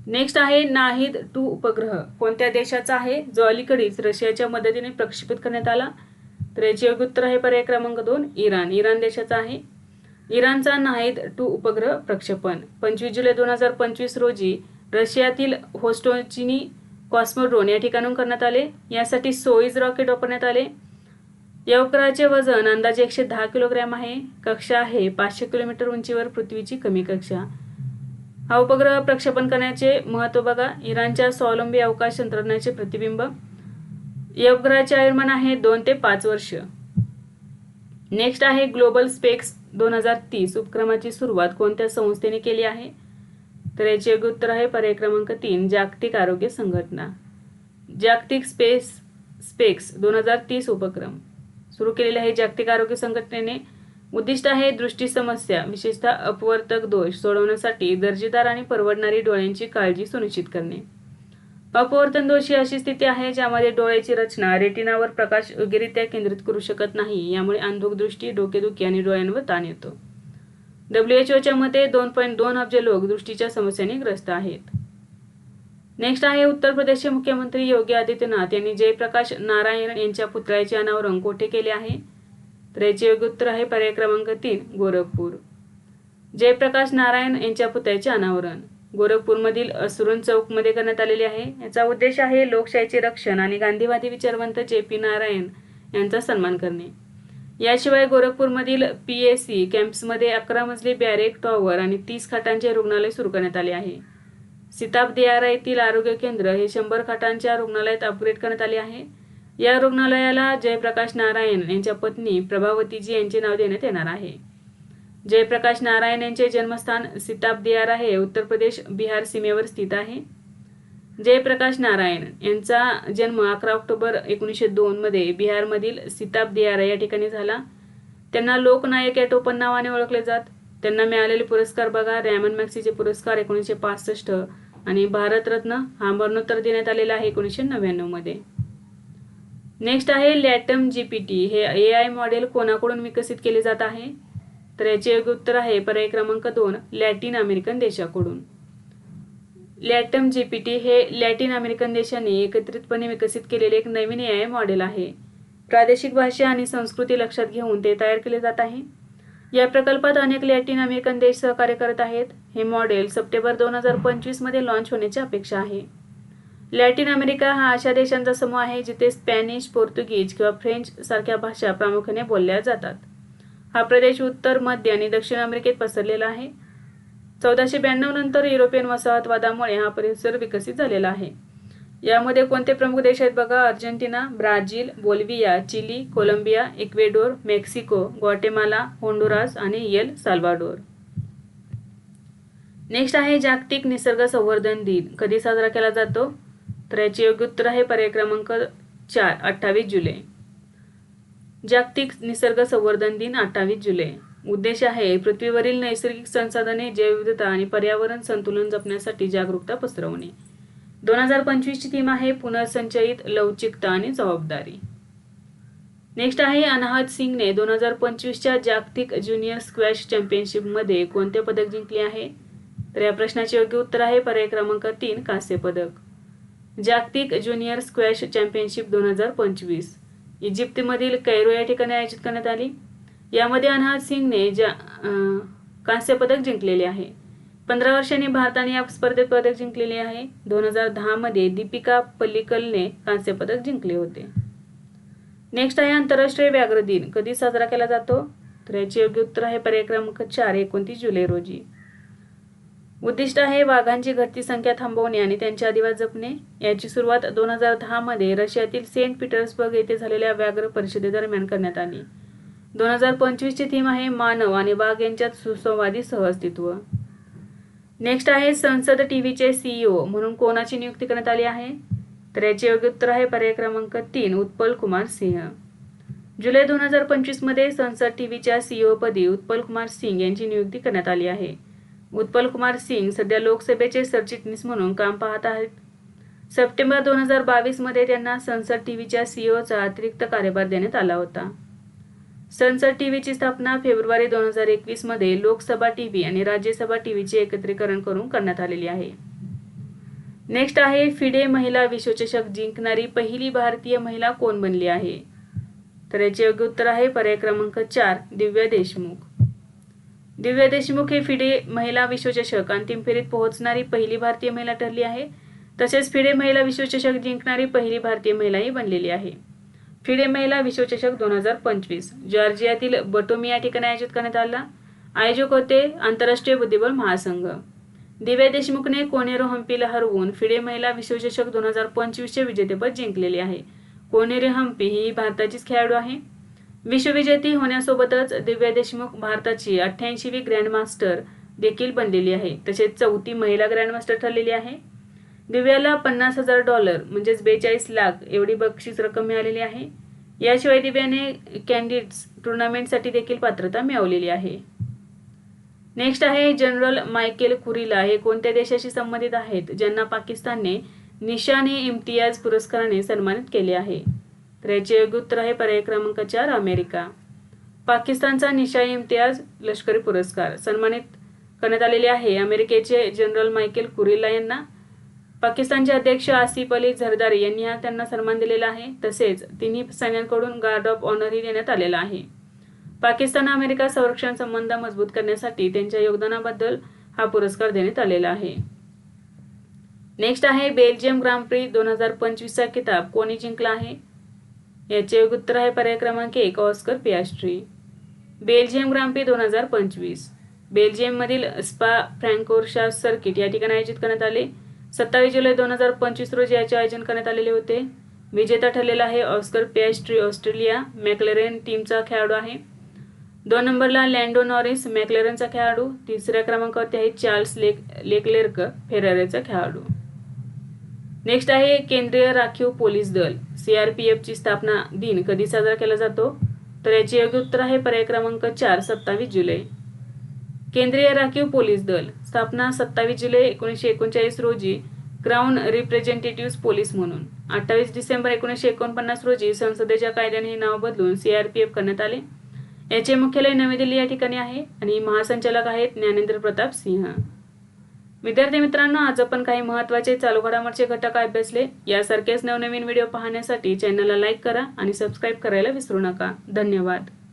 नेक्स्ट आहे नाहिद 2 उपग्रह कोणत्या देशाचा आहे, जो अलीकडेच रशियाच्या मदतीने प्रक्षेपित करण्यात आला? तर याचे योग्य उत्तर आहे पर्याय क्रमांक 2 इराण. इराण देशाचा आहे. इराणचा नाहिद 2 उपग्रह प्रक्षेपण 25 जुलै 2025 रोजी रशियातील होस्टोचिनी कॉस्मोड्रोन या ठिकाणून करण्यात आले. यासाठी सोयुज रॉकेट वापरण्यात आले. या उपग्रहाचे वजन अंदाजे 110 किलोग्रॅम आहे. कक्षा आहे 500 किलोमीटर उंचीवर पृथ्वीची कमी कक्षा. हा उपग्रह प्रक्षेपण करण्याचे महत्त्व बघा. इराणच्या स्वावलंबी अवकाश तंत्रज्ञानाचे प्रतिबिंब. या उपग्रहाचे आयुर्मान आहे 2 ते 5 वर्ष. नेक्स्ट आहे ग्लोबल स्पेस 2030 उपक्रमाची सुरुवात कोणत्या संस्थेने केली आहे? तर याचे योग्य उत्तर आहे पर्याय क्रमांक 3 जागतिक आरोग्य संघटना. जागतिक स्पेस 2030 उपक्रम सुरू केलेले आहे जागतिक आरोग्य संघटनेने. उद्दिष्ट आहे दृष्टी समस्या विशेषतः अपवर्तक दोष सोडवण्यासाठी दर्जेदार आणि परवडणारी डोळ्यांची काळजी सुनिश्चित करणे. अपवर्तन दोष ही अशी स्थिती आहे ज्यामध्ये डोळ्याची रचना रेटिनावर प्रकाश योग्यरित्या केंद्रित करू शकत नाही. यामुळे अंधुक दृष्टी, डोकेदुखी आणि डोळ्यांवर ताण येतो. WHO मते 2.2 अब्ज लोक दृष्टीच्या समस्यांनी ग्रस्त आहेत. नेक्स्ट आहे उत्तर प्रदेशचे मुख्यमंत्री योगी आदित्यनाथ यांनी जयप्रकाश नारायण यांच्या पुतळ्याचे अनावरण कोठे केले आहे? तर याचे योग्य उत्तर आहे पर्याय क्रमांक 3 गोरखपूर. जयप्रकाश नारायण यांच्या पुतळ्याचे अनावरण गोरखपूरमधील असुरन चौकमध्ये करण्यात आलेले आहे. याचा उद्देश आहे लोकशाहीचे रक्षण आणि गांधीवादी विचारवंत JP नारायण यांचा सन्मान करणे. याशिवाय गोरखपूरमधील PAC कॅम्प्समध्ये 11 मजली बॅरेक टॉवर आणि 30 खाटांचे रुग्णालय सुरू करण्यात आले आहे. सिताब दियारा येथील आरोग्य केंद्र हे 100 खाटांच्या रुग्णालयात अपग्रेड करण्यात आले आहे. या रुग्णालयाला जयप्रकाश नारायण यांच्या पत्नी प्रभावतीजी यांचे नाव देण्यात येणार आहे. जयप्रकाश नारायण यांचे जन्मस्थान सिताब दियारा हे उत्तर प्रदेश बिहार सीमेवर स्थित आहे. जयप्रकाश नारायण यांचा जन्म 11 ऑक्टोबर 1902 मध्ये बिहारमधील सिताब दियारा या ठिकाणी झाला. त्यांना लोकनायक या टोपण नावाने ओळखले जात. त्यांना मिळालेले पुरस्कार बघा. रॅमन मॅक्सीचे पुरस्कार 1965 आणि भारतरत्न हा मरणोत्तर देण्यात आलेला आहे 1999 मध्ये. नेक्स्ट आहे लॅटम GPT हे AI मॉडेल कोणाकडून विकसित केले जात आहे? तर याचे योग्य उत्तर आहे पर्याय क्रमांक 2 लॅटिन अमेरिकन देशाकडून. लॅटम GPT हे लॅटिन अमेरिकन देशांनी एकत्रितपणे विकसित केलेले एक नवीन AI मॉडेल आहे. प्रादेशिक भाषा आणि संस्कृती लक्षात घेऊन ते तयार केले जात आहे. या प्रकल्पात अनेक लॅटिन अमेरिकन देश सहकार्य करत आहेत. हे मॉडेल सप्टेंबर 2025 मध्ये लॉन्च होण्याची अपेक्षा आहे. लॅटिन अमेरिका हा अशा देशांचा समूह आहे जिथे स्पॅनिश, पोर्तुगीज किंवा फ्रेंच सारख्या भाषा प्रामुख्याने बोलल्या जातात. हा प्रदेश उत्तर, मध्य आणि दक्षिण अमेरिकेत पसरलेला आहे. 1492 नंतर युरोपियन वसाहतवादामुळे हा परिसर विकसित झालेला आहे. यामध्ये कोणते प्रमुख देश आहेत बघा. Argentina, Brazil, Bolivia, Chile, Colombia, Ecuador, Mexico, Guatemala, Honduras आणि एल साल्वाडोर. नेक्स्ट आहे जागतिक निसर्ग संवर्धन दिन कधी साजरा केला जातो? तर याचे योग्य उत्तर आहे पर्याय क्रमांक 4 28 जुलै. जागतिक निसर्ग संवर्धन दिन 28 जुलै. उद्देश आहे पृथ्वीवरील नैसर्गिक संसाधने, जैवविविधता आणि पर्यावरण संतुलन जपण्यासाठी जागरूकता पसरवणे. 2025 ची थीम आहे पुनर्संचयित, लवचिकता आणि जबाबदारी. नेक्स्ट आहे अनाहत सिंगने 2025च्या जागतिक ज्युनियर स्क्वॅश चॅम्पियनशिपमध्ये कोणते पदक जिंकले आहे? तर या प्रश्नाचे योग्य उत्तर आहे पर्याय क्रमांक 3 कांस्य पदक. जागतिक ज्युनियर स्क्वॅश चॅम्पियनशिप 2025 इजिप्तमधील कैरो या ठिकाणी आयोजित करण्यात आली. यामध्ये अनाहत सिंगने कांस्य पदक जिंकलेले आहे. 15 वर्षांनी भारताने या स्पर्धेत पदक जिंकलेले आहे. 2010 मध्ये दीपिका पल्लिकलने कांस्य पदक जिंकले होते. नेक्स्ट आहे आंतरराष्ट्रीय व्याघ्र दिन कधी साजरा केला जातो? तर याचे योग्य उत्तर आहे पर्याय क्रमांक 4 29 जुलै रोजी. उद्दिष्ट आहे वाघांची घटती संख्या थांबवणे आणि त्यांचे अधिवास जपणे. याची सुरुवात 2010 मध्ये रशियातील सेंट पीटर्सबर्ग येथे झालेल्या व्याघ्र परिषदेदरम्यान करण्यात आली. 2025 ची थीम आहे मानव आणि वाघ यांच्यात सुसंवादी सहअस्तित्व. नेक्स्ट आहे संसद टीव्हीचे CEO म्हणून कोणाची नियुक्ती करण्यात आली आहे? तर याचे योग्य उत्तर आहे पर्याय क्रमांक 3 उत्पल कुमार सिंह. जुलै 2025 मध्ये संसद टीव्हीच्या CEO पदी उत्पल कुमार सिंग यांची नियुक्ती करण्यात आली आहे. उत्पल कुमार सिंग सध्या लोकसभेचे सरचिटणीस म्हणून काम पाहत आहेत. सप्टेंबर 2022 मध्ये त्यांना संसद टीव्हीच्या सीईओचा अतिरिक्त कार्यभार देण्यात आला होता. संसद टीव्हीची स्थापना फेब्रुवारी 2021 मध्ये लोकसभा टीव्ही आणि राज्यसभा टीव्हीचे एकत्रीकरण करून करण्यात आलेली आहे. नेक्स्ट आहे फिडे महिला विश्वचषक जिंकणारी पहिली भारतीय महिला कोण बनली आहे? तर याचे योग्य उत्तर आहे पर्याय क्रमांक 4 दिव्या देशमुख. दिव्या देशमुख हे फिडे महिला विश्वचषक अंतिम फेरीत पोहोचणारी पहिली भारतीय महिला ठरली आहे. तसेच फिडे महिला विश्वचषक जिंकणारी पहिली भारतीय महिलाही बनलेली आहे. फिडे महिला विश्वचषक 2025 जॉर्जियातील बटोमी या ठिकाणी आयोजित करण्यात आला. आयोजक होते आंतरराष्ट्रीय बुद्धिबळ महासंघ. दिव्या देशमुखने कोनेरो हम्पीला हरवून फिडे महिला विश्वचषक 2025 चे विजेतेपद जिंकलेले आहे. कोनेरो हम्पी ही भारताचीच खेळाडू आहे. विश्वविजेती होण्यासोबतच दिव्या देशमुख भारताची 88वी ग्रँडमास्टर देखील बनलेली आहे. तसेच 4थी महिला ग्रँडमास्टर ठरलेली आहे. दिव्याला $50,000 म्हणजेच 42 लाख एवढी बक्षीस रक्कम मिळालेली आहे. याशिवाय दिव्याने कॅन्डिडेट्स टुर्नामेंटसाठी देखील पात्रता मिळवलेली आहे. नेक्स्ट आहे जनरल मायकेल कुरीला हे कोणत्या देशाशी संबंधित आहेत ज्यांना पाकिस्तानने निशान-ए-इम्तियाज पुरस्काराने सन्मानित केले आहे? तर याचे योग्य उत्तर आहे पर्याय क्रमांक 4 अमेरिका. पाकिस्तानचा निशान-ए-इम्तियाज लष्करी पुरस्कार सन्मानित करण्यात आलेले आहे अमेरिकेचे जनरल मायकेल कुरीला यांना. पाकिस्तानचे अध्यक्ष आसिफ अली झरदारी यांनी त्यांना सन्मान दिलेला आहे. तसेच तिन्ही सैन्यांकडून गार्ड ऑफ ऑनरही देण्यात आलेला आहे. पाकिस्तान अमेरिका संरक्षण संबंध मजबूत करण्यासाठी त्यांच्या योगदानाबद्दल हा पुरस्कार देण्यात आलेला आहे. नेक्स्ट आहे बेल्जियम ग्रांड प्री 2025 चा किताब कोणी जिंकला आहे? याचे योग्य उत्तर आहे पर्याय क्रमांक 1 ऑस्कर पियास्ट्री. बेल्जियम ग्रांड प्री 2025 बेल्जियम मधील स्पा फ्रँकोरशास सर्किट या ठिकाणी आयोजित करण्यात आले. 27 जुलै 2025 रोजी याचे आयोजन करण्यात आलेले होते. विजेता ठरलेला आहे ऑस्कर पियास्ट्री ऑस्ट्रेलिया मॅक्लेरेन टीमचा खेळाडू आहे. 2 नंबरला लँडो नॉरिस मॅक्लेरनचा खेळाडू. 3ऱ्या क्रमांकावरती आहे चार्ल्स लेक्लेर्क फेरारीचा खेळाडू. नेक्स्ट आहे केंद्रीय राखीव पोलीस दल CRPF ची स्थापना दिन कधी साजरा केला जातो? तर याचे योग्य उत्तर आहे पर्याय क्रमांक 4 27 जुलै. केंद्रीय राखीव पोलीस दल स्थापना 27 जुलै 1939 रोजी क्राउन रिप्रेझेंटेटिव्ह पोलीस म्हणून. 28 डिसेंबर 1949 रोजी संसदेच्या कायद्याने हे नाव बदलून CRPF करण्यात आले. याचे मुख्यालय नवी दिल्ली या ठिकाणी आहे आणि महासंचालक आहेत ज्ञानेंद्र प्रताप सिंह. विद्यार्थी मित्रांनो, आज आपण काही महत्त्वाचे चालू घडामोडीचे घटक अभ्यासले. यासारखेच नवनवीन व्हिडिओ पाहण्यासाठी चॅनलला लाईक करा आणि सबस्क्राईब करायला विसरू नका. धन्यवाद.